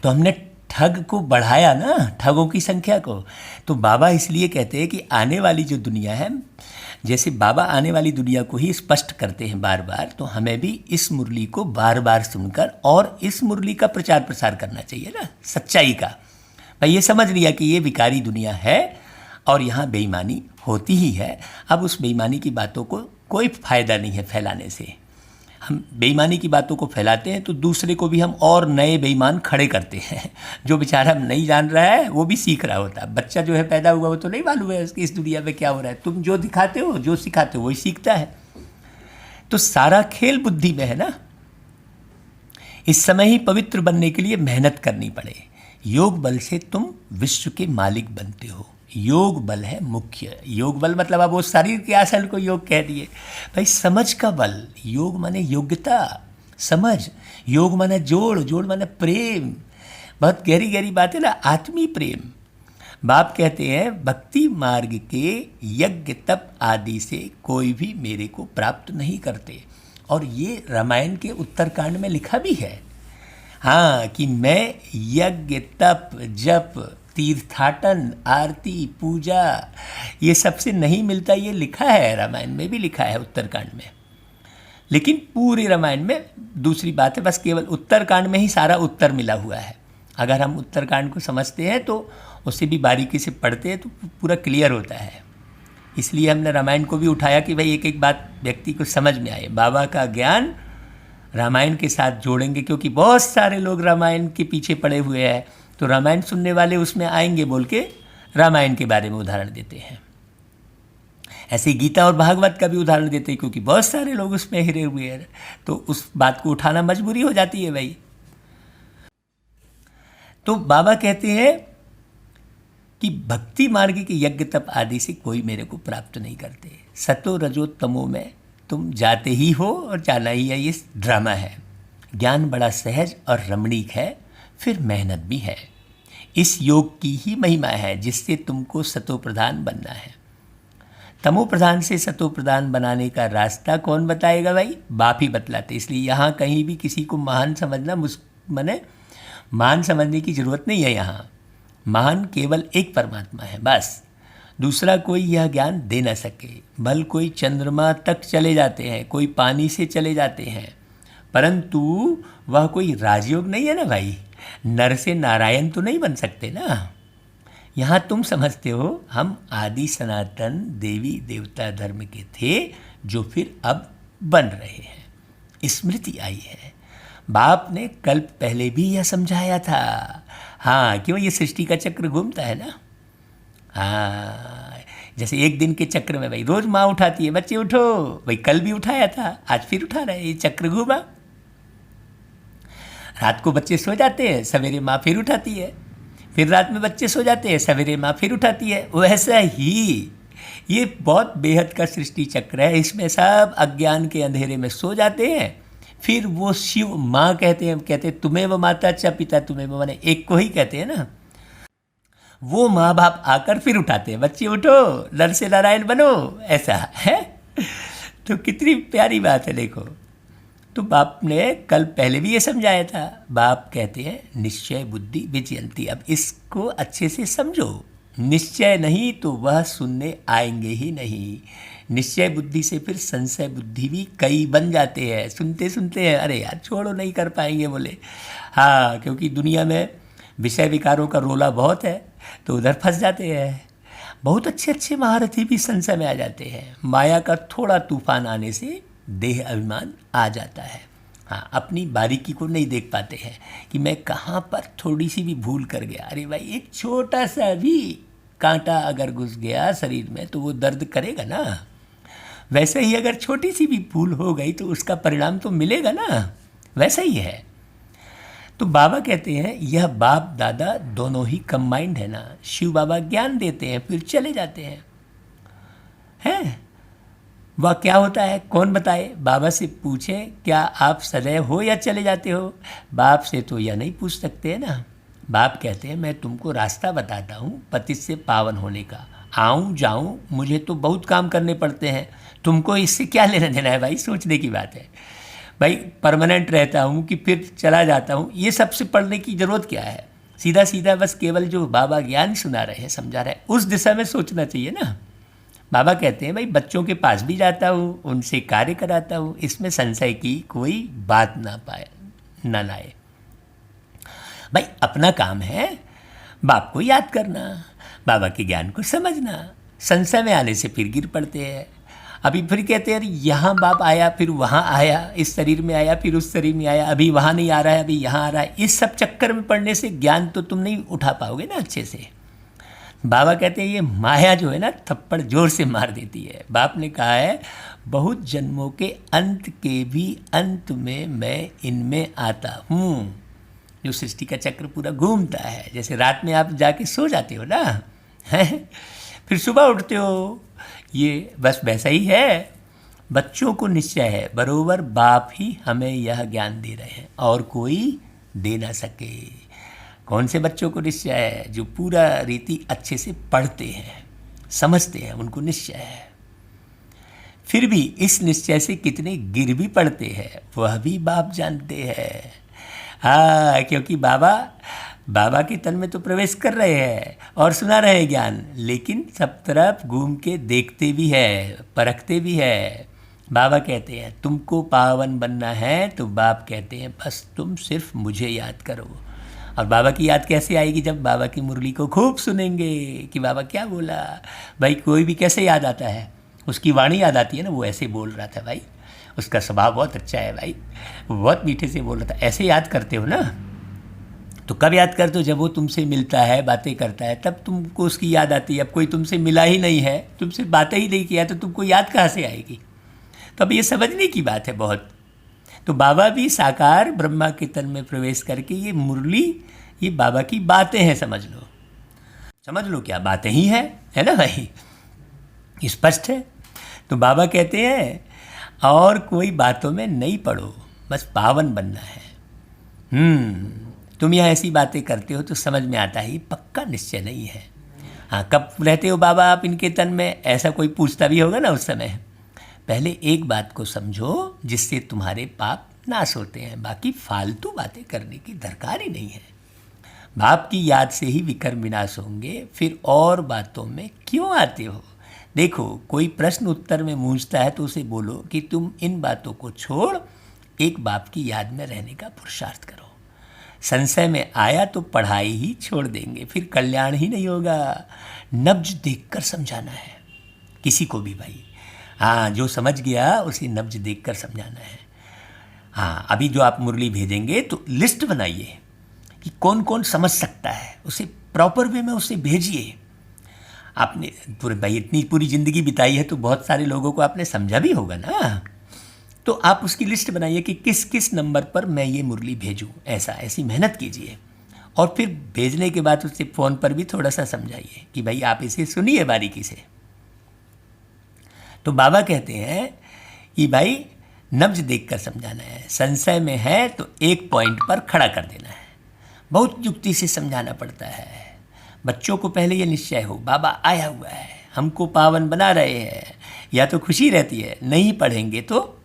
तो हमने ठग को बढ़ाया ना, ठगों की संख्या को। तो बाबा इसलिए कहते हैं कि आने वाली जो दुनिया है, जैसे बाबा आने वाली दुनिया को ही स्पष्ट करते हैं बार बार, तो हमें भी इस मुरली को बार बार सुनकर और इस मुरली का प्रचार प्रसार करना चाहिए ना, सच्चाई का। भाई ये समझ लिया कि ये विकारी दुनिया है और यहाँ बेईमानी होती ही है। अब उस बेईमानी की बातों को कोई फ़ायदा नहीं है फैलाने से। हम बेईमानी की बातों को फैलाते हैं तो दूसरे को भी हम और नए बेईमान खड़े करते हैं। जो बेचारा नहीं जान रहा है वो भी सीख रहा होता है। बच्चा जो है पैदा हुआ वो तो नहीं मालूम है उसकी इस दुनिया में क्या हो रहा है। तुम जो दिखाते हो, जो सिखाते हो, वही सीखता है। तो सारा खेल बुद्धि में है ना। इस समय ही पवित्र बनने के लिए मेहनत करनी पड़े। योग बल से तुम विश्व के मालिक बनते हो। योग बल है मुख्य। योग बल मतलब अब वो शरीर के आसन को योग कह दिए। भाई समझ का बल, योग माने योग्यता, समझ। योग माने जोड़, जोड़ माने प्रेम। बहुत गहरी गहरी बात है ना, आत्मीय प्रेम। बाप कहते हैं भक्ति मार्ग के यज्ञ तप आदि से कोई भी मेरे को प्राप्त नहीं करते। और ये रामायण के उत्तरकांड में लिखा भी है, हाँ, कि मैं यज्ञ तप जप तीर्थाटन आरती पूजा ये सबसे नहीं मिलता। ये लिखा है रामायण में भी, लिखा है उत्तरकांड में। लेकिन पूरे रामायण में दूसरी बात है, बस केवल उत्तरकांड में ही सारा उत्तर मिला हुआ है। अगर हम उत्तरकांड को समझते हैं तो उससे भी बारीकी से पढ़ते हैं तो पूरा क्लियर होता है। इसलिए हमने रामायण को भी उठाया कि भाई एक एक बात व्यक्ति को समझ में आए। बाबा का ज्ञान रामायण के साथ जोड़ेंगे, क्योंकि बहुत सारे लोग रामायण के पीछे पड़े हुए हैं। तो रामायण सुनने वाले उसमें आएंगे बोल के रामायण के बारे में उदाहरण देते हैं। ऐसे गीता और भागवत का भी उदाहरण देते हैं, क्योंकि बहुत सारे लोग उसमें हिरे हुए हैं। तो उस बात को उठाना मजबूरी हो जाती है भाई। तो बाबा कहते हैं कि भक्ति मार्ग के यज्ञ तप आदि से कोई मेरे को प्राप्त नहीं करते। सतो रजो तमो में तुम जाते ही हो और जाना ही है। ये ड्रामा है। ज्ञान बड़ा सहज और रमणीक है, फिर मेहनत भी है। इस योग की ही महिमा है जिससे तुमको सतो प्रधान बनना है। तमो प्रधान से सतो प्रधान बनाने का रास्ता कौन बताएगा भाई? बाप ही बतलाते। इसलिए यहाँ कहीं भी किसी को महान समझना माने महान समझने की ज़रूरत नहीं है। यहाँ महान केवल एक परमात्मा है, बस। दूसरा कोई यह ज्ञान दे न सके। भल कोई चंद्रमा तक चले जाते हैं, कोई पानी से चले जाते हैं, परंतु वह कोई राजयोग नहीं है ना भाई। नर से नारायण तो नहीं बन सकते ना। यहाँ तुम समझते हो हम आदि सनातन देवी देवता धर्म के थे जो फिर अब बन रहे हैं। स्मृति आई है। बाप ने कल्प पहले भी यह समझाया था। हाँ, क्यों? ये सृष्टि का चक्र घूमता है ना। हाँ, जैसे एक दिन के चक्र में भाई रोज माँ उठाती है, बच्चे उठो। भाई कल भी उठाया था, आज फिर उठा रहे हैं। ये चक्र घूमा। रात को बच्चे सो जाते हैं, सवेरे माँ फिर उठाती है। फिर रात में बच्चे सो जाते हैं, सवेरे माँ फिर उठाती है। वैसा ही ये बहुत बेहद का सृष्टि चक्र है। इसमें सब अज्ञान के अंधेरे में सो जाते हैं। फिर वो शिव माँ कहते तुम्हें वो माता च पिता तुम्हें वो, माने एक को ही कहते हैं ना। वो माँ बाप आकर फिर उठाते हैं, बच्चे उठो, नर से नारायण बनो। ऐसा है। तो कितनी प्यारी बात है, देखो। तो बाप ने कल पहले भी ये समझाया था। बाप कहते हैं निश्चय बुद्धि विजयंती। अब इसको अच्छे से समझो। निश्चय नहीं तो वह सुनने आएंगे ही नहीं। निश्चय बुद्धि से फिर संशय बुद्धि भी कई बन जाते हैं। सुनते सुनते हैं, अरे यार छोड़ो, नहीं कर पाएंगे बोले। हाँ, क्योंकि दुनिया में विषय विकारों का रोला बहुत है, तो उधर फंस जाते हैं। बहुत अच्छे अच्छे महारथी भी संशय में आ जाते हैं। माया का थोड़ा तूफान आने से देह अभिमान आ जाता है। हाँ, अपनी बारीकी को नहीं देख पाते हैं कि मैं कहाँ पर थोड़ी सी भी भूल कर गया। अरे भाई, एक छोटा सा भी कांटा अगर घुस गया शरीर में तो वो दर्द करेगा ना। वैसे ही अगर छोटी सी भी भूल हो गई तो उसका परिणाम तो मिलेगा ना। वैसा ही है। तो बाबा कहते हैं यह बाप दादा दोनों ही कंबाइंड है ना। शिव बाबा ज्ञान देते हैं, फिर चले जाते हैं। वह क्या होता है कौन बताए। बाबा से पूछे क्या आप सदैव हो या चले जाते हो। बाप से तो यह नहीं पूछ सकते हैं ना। बाप कहते हैं मैं तुमको रास्ता बताता हूँ पतित से पावन होने का। आऊँ जाऊँ मुझे तो बहुत काम करने पड़ते हैं, तुमको इससे क्या लेना देना है भाई। सोचने की बात है भाई। परमानेंट रहता हूँ कि फिर चला जाता हूँ, ये सबसे पढ़ने की ज़रूरत क्या है। सीधा सीधा बस केवल जो बाबा ज्ञान सुना रहे हैं, समझा रहे हैं, उस दिशा में सोचना चाहिए ना। बाबा कहते हैं भाई बच्चों के पास भी जाता हूँ, उनसे कार्य कराता हूँ, इसमें संशय की कोई बात ना लाए। भाई अपना काम है बाप को याद करना, बाबा के ज्ञान को समझना। संशय में आने से फिर गिर पड़ते हैं। अभी फिर कहते हैं यहाँ बाप आया, फिर वहाँ आया, इस शरीर में आया, फिर उस शरीर में आया, अभी वहाँ नहीं आ रहा है, अभी यहाँ आ रहा है। इस सब चक्कर में पड़ने से ज्ञान तो तुम नहीं उठा पाओगे ना अच्छे से। बाबा कहते हैं ये माया जो है ना थप्पड़ जोर से मार देती है। बाप ने कहा है बहुत जन्मों के अंत के भी अंत में मैं इनमें आता हूँ। जो सृष्टि का चक्र पूरा घूमता है। जैसे रात में आप जाके सो जाते हो ना, हैं, फिर सुबह उठते हो, ये बस वैसा ही है। बच्चों को निश्चय है बरोबर बाप ही हमें यह ज्ञान दे रहे हैं और कोई दे ना सके। कौन से बच्चों को निश्चय है? जो पूरा रीति अच्छे से पढ़ते हैं, समझते हैं, उनको निश्चय है। फिर भी इस निश्चय से कितने गिर भी पड़ते हैं वह भी बाप जानते हैं। हाँ, क्योंकि बाबा के तन में तो प्रवेश कर रहे हैं और सुना रहे हैं ज्ञान, लेकिन सब तरफ घूम के देखते भी है, परखते भी है। बाबा कहते हैं तुमको पावन बनना है, तो बाप कहते हैं बस तुम सिर्फ मुझे याद करो। और बाबा की याद कैसे आएगी? जब बाबा की मुरली को खूब सुनेंगे कि बाबा क्या बोला। भाई कोई भी कैसे याद आता है, उसकी वाणी याद आती है ना। वो ऐसे बोल रहा था भाई, उसका स्वभाव बहुत अच्छा है भाई, बहुत मीठे से बोल रहा था। ऐसे याद करते हो ना। तो कब याद करते हो? जब वो तुमसे मिलता है, बातें करता है, तब तुमको उसकी याद आती है। अब कोई तुमसे मिला ही नहीं है, तुमसे बातें ही नहीं किया, तो तुमको याद कहाँ से आएगी? तो अब ये समझने की बात है बहुत। तो बाबा भी साकार ब्रह्मा के तन में प्रवेश करके ये मुरली, ये बाबा की बातें हैं, समझ लो क्या बातें ही है ना भाई, स्पष्ट है। तो बाबा कहते हैं और कोई बातों में नहीं पड़ो, बस पावन बनना है। तुम यहाँ ऐसी बातें करते हो तो समझ में आता है ये पक्का निश्चय नहीं है। हाँ, कब रहते हो बाबा आप इनके तन में, ऐसा कोई पूछता भी होगा ना उस समय। पहले एक बात को समझो जिससे तुम्हारे पाप नाश होते हैं, बाकी फालतू बातें करने की दरकार ही नहीं है। बाप की याद से ही विकर्म विनाश होंगे, फिर और बातों में क्यों आते हो? देखो, कोई प्रश्न उत्तर में मूंझता है तो उसे बोलो कि तुम इन बातों को छोड़ एक बाप की याद में रहने का पुरुषार्थ करो। संशय में आया तो पढ़ाई ही छोड़ देंगे, फिर कल्याण ही नहीं होगा। नब्ज देखकर समझाना है किसी को भी भाई। हाँ, जो समझ गया उसे नब्ज देखकर समझाना है। हाँ, अभी जो आप मुरली भेजेंगे तो लिस्ट बनाइए कि कौन कौन समझ सकता है, उसे प्रॉपर वे में उसे भेजिए। आपने पूरे भाई इतनी पूरी ज़िंदगी बिताई है तो बहुत सारे लोगों को आपने समझा भी होगा ना। तो आप उसकी लिस्ट बनाइए कि किस किस नंबर पर मैं ये मुरली भेजूँ, ऐसी मेहनत कीजिए। और फिर भेजने के बाद उससे फ़ोन पर भी थोड़ा सा समझाइए कि भाई आप इसे सुनिए बारीकी से। तो बाबा कहते हैं कि भाई नब्ज देखकर समझाना है। संशय में है तो एक पॉइंट पर खड़ा कर देना है। बहुत युक्ति से समझाना पड़ता है। बच्चों को पहले ये निश्चय हो बाबा आया हुआ है, हमको पावन बना रहे हैं, या तो खुशी रहती है, नहीं पढ़ेंगे तो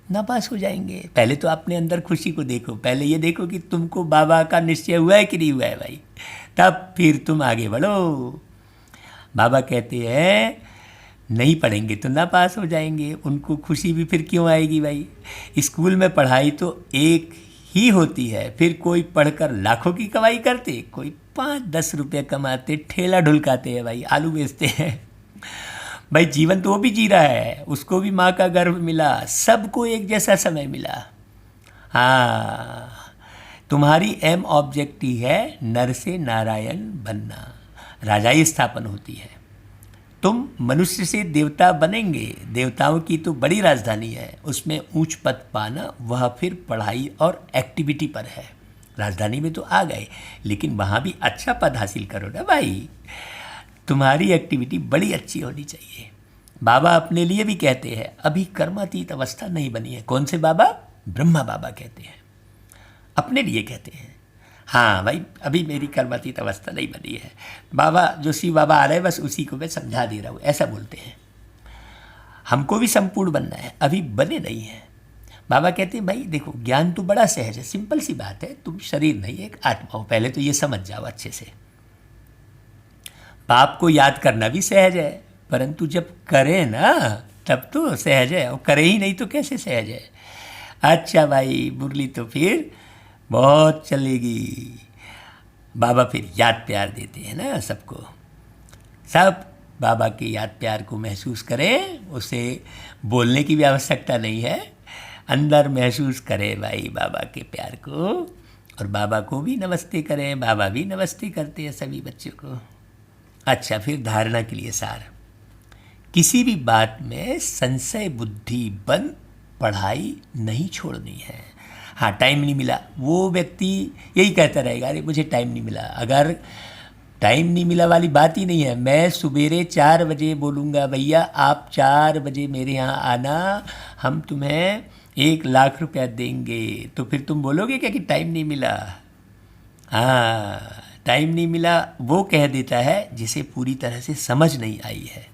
नापास हो जाएंगे। पहले तो अपने अंदर खुशी को देखो, पहले ये देखो कि तुमको बाबा का निश्चय हुआ है कि नहीं हुआ है भाई, तब फिर तुम आगे बढ़ो। बाबा कहते हैं नहीं पढ़ेंगे तो ना पास हो जाएंगे, उनको खुशी भी फिर क्यों आएगी भाई। स्कूल में पढ़ाई तो एक ही होती है, फिर कोई पढ़कर लाखों की कमाई करते, कोई 5-10 रुपये कमाते, ठेला ढुलकाते हैं भाई, आलू बेचते हैं भाई। जीवन तो वो भी जी रहा है, उसको भी माँ का गर्भ मिला, सबको एक जैसा समय मिला। हाँ, तुम्हारी एम ऑब्जेक्टिव है नर से नारायण बनना, राजाई स्थापन होती है। तुम मनुष्य से देवता बनेंगे, देवताओं की तो बड़ी राजधानी है, उसमें ऊंच पद पाना वह फिर पढ़ाई और एक्टिविटी पर है। राजधानी में तो आ गए, लेकिन वहाँ भी अच्छा पद हासिल करो ना भाई, तुम्हारी एक्टिविटी बड़ी अच्छी होनी चाहिए। बाबा अपने लिए भी कहते हैं अभी कर्मातीत अवस्था नहीं बनी है। कौन से बाबा? ब्रह्मा बाबा कहते हैं, अपने लिए कहते हैं। हाँ भाई, अभी मेरी कर्मातीत अवस्था नहीं बनी है। बाबा जो शिव बाबा आ रहे हैं, बस उसी को मैं समझा दे रहा हूँ, ऐसा बोलते हैं। हमको भी संपूर्ण बनना है, अभी बने नहीं हैं। बाबा कहते हैं भाई देखो, ज्ञान तो बड़ा सहज है, सिंपल सी बात है, तुम शरीर नहीं एक आत्मा हो, पहले तो ये समझ जाओ अच्छे से। पाप को याद करना भी सहज है, परंतु जब करें ना तब तो सहज है, और करे ही नहीं तो कैसे सहज है। अच्छा भाई, मुरली तो फिर बहुत चलेगी। बाबा फिर याद प्यार देते हैं ना सबको, सब बाबा के याद प्यार को महसूस करें, उसे बोलने की भी आवश्यकता नहीं है, अंदर महसूस करें भाई बाबा के प्यार को, और बाबा को भी नमस्ते करें, बाबा भी नमस्ते करते हैं सभी बच्चों को। अच्छा, फिर धारणा के लिए सार, किसी भी बात में संशय बुद्धि बन पढ़ाई नहीं छोड़नी है। हाँ, टाइम नहीं मिला, वो व्यक्ति यही कहता रहेगा अरे मुझे टाइम नहीं मिला। अगर टाइम नहीं मिला वाली बात ही नहीं है, मैं सवेरे 4 बजे बोलूँगा भैया आप 4 बजे मेरे यहाँ आना, हम तुम्हें 1 लाख रुपया देंगे, तो फिर तुम बोलोगे क्या कि टाइम नहीं मिला? हाँ, टाइम नहीं मिला वो कह देता है जिसे पूरी तरह से समझ नहीं आई है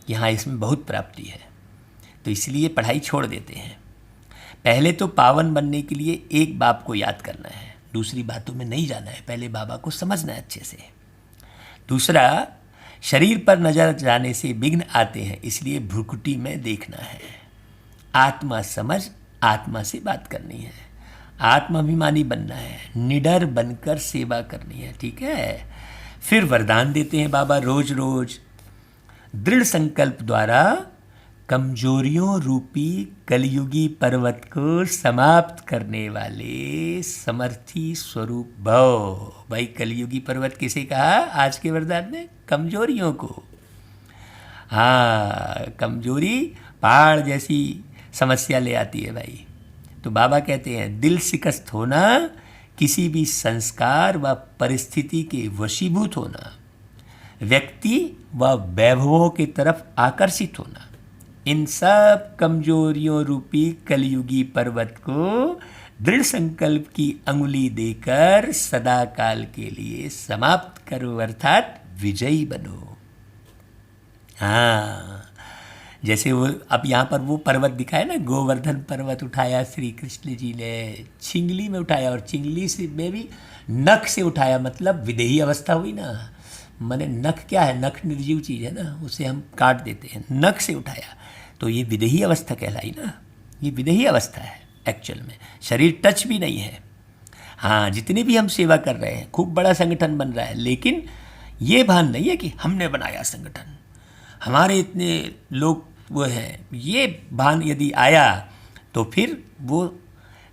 कि हाँ इसमें बहुत प्राप्ति है, तो इसलिए पढ़ाई छोड़ देते हैं। पहले तो पावन बनने के लिए एक बाप को याद करना है, दूसरी बातों में नहीं जाना है, पहले बाबा को समझना है अच्छे से। दूसरा, शरीर पर नजर जाने से विघ्न आते हैं, इसलिए भ्रुकुटी में देखना है। आत्मा समझ, आत्मा से बात करनी है, आत्माभिमानी बनना है, निडर बनकर सेवा करनी है, ठीक है। फिर वरदान देते हैं बाबा रोज रोज, दृढ़ संकल्प द्वारा कमजोरियों रूपी कलयुगी पर्वत को समाप्त करने वाले समर्थी स्वरूप भव। भाई कलयुगी पर्वत किसे कहा आज के वरदान में? कमजोरियों को। हाँ, कमजोरी पहाड़ जैसी समस्या ले आती है भाई। तो बाबा कहते हैं दिल शिकस्त होना, किसी भी संस्कार व परिस्थिति के वशीभूत होना, व्यक्ति व वैभवों की तरफ आकर्षित होना, इन सब कमजोरियों रूपी कलयुगी पर्वत को दृढ़ संकल्प की अंगुली देकर सदा काल के लिए समाप्त करो, अर्थात विजयी बनो। हाँ, जैसे वो अब यहाँ पर वो पर्वत दिखाया ना, गोवर्धन पर्वत उठाया श्री कृष्ण जी ने, चिंगली में उठाया, और चिंगली से में भी नख से उठाया, मतलब विदेही अवस्था हुई ना। माने नख क्या है? नख निर्जीव चीज़ है ना, उसे हम काट देते हैं, नख से उठाया, तो ये विदेही अवस्था कहलाई ना, ये विदेही अवस्था है एक्चुअल में, शरीर टच भी नहीं है। हाँ, जितनी भी हम सेवा कर रहे हैं, खूब बड़ा संगठन बन रहा है, लेकिन ये भान नहीं है कि हमने बनाया संगठन, हमारे इतने लोग वो हैं, ये भान यदि आया तो फिर वो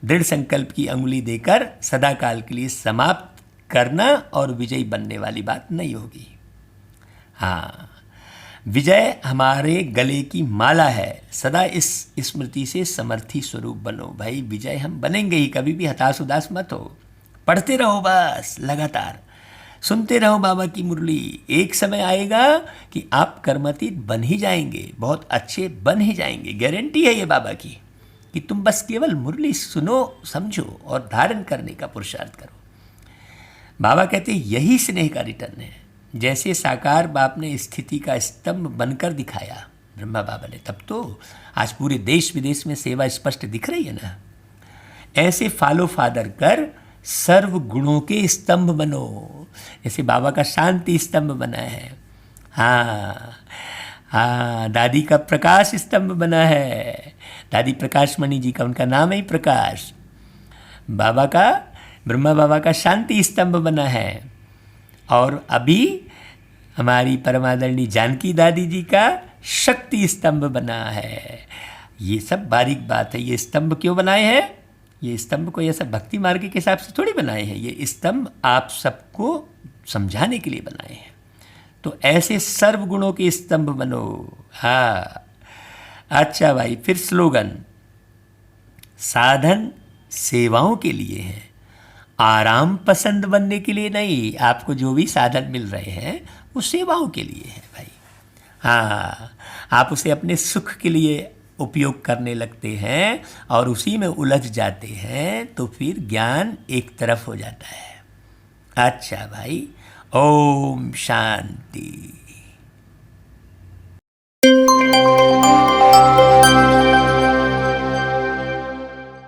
दृढ़ संकल्प की अंगुली देकर सदा काल के लिए समाप्त करना और विजयी बनने वाली बात नहीं होगी। हाँ, विजय हमारे गले की माला है, सदा इस स्मृति से समर्थी स्वरूप बनो। भाई विजय हम बनेंगे ही, कभी भी हताश उदास मत हो, पढ़ते रहो बस लगातार, सुनते रहो बाबा की मुरली। एक समय आएगा कि आप कर्मातीत बन ही जाएंगे, बहुत अच्छे बन ही जाएंगे, गारंटी है ये बाबा की, कि तुम बस केवल मुरली सुनो, समझो और धारण करने का पुरुषार्थ करो। बाबा कहते यही स्नेह का रिटर्न है। जैसे साकार बाप ने स्थिति का स्तंभ बनकर दिखाया ब्रह्मा बाबा ने, तब तो आज पूरे देश विदेश में सेवा स्पष्ट दिख रही है ना। ऐसे फॉलो फादर कर सर्व गुणों के स्तंभ बनो, जैसे बाबा का शांति स्तंभ बना है। हाँ हाँ, दादी का प्रकाश स्तंभ बना है। दादी प्रकाश मणि जी का, उनका नाम है ही प्रकाश। बाबा का, ब्रह्मा बाबा का शांति स्तंभ बना है। और अभी हमारी परमादरणी जानकी दादी जी का शक्ति स्तंभ बना है। ये सब बारीक बात है। ये स्तंभ क्यों बनाए हैं? ये स्तंभ को ये सब भक्ति मार्ग के हिसाब से थोड़ी बनाए हैं। ये स्तंभ आप सबको समझाने के लिए बनाए हैं। तो ऐसे सर्व गुणों के स्तंभ बनो। हाँ, अच्छा भाई, फिर स्लोगन, साधन सेवाओं के लिए है, आराम पसंद बनने के लिए नहीं। आपको जो भी साधन मिल रहे हैं वो सेवाओं के लिए है भाई। हाँ, आप उसे अपने सुख के लिए उपयोग करने लगते हैं और उसी में उलझ जाते हैं तो फिर ज्ञान एक तरफ हो जाता है। अच्छा भाई, ओम शांति।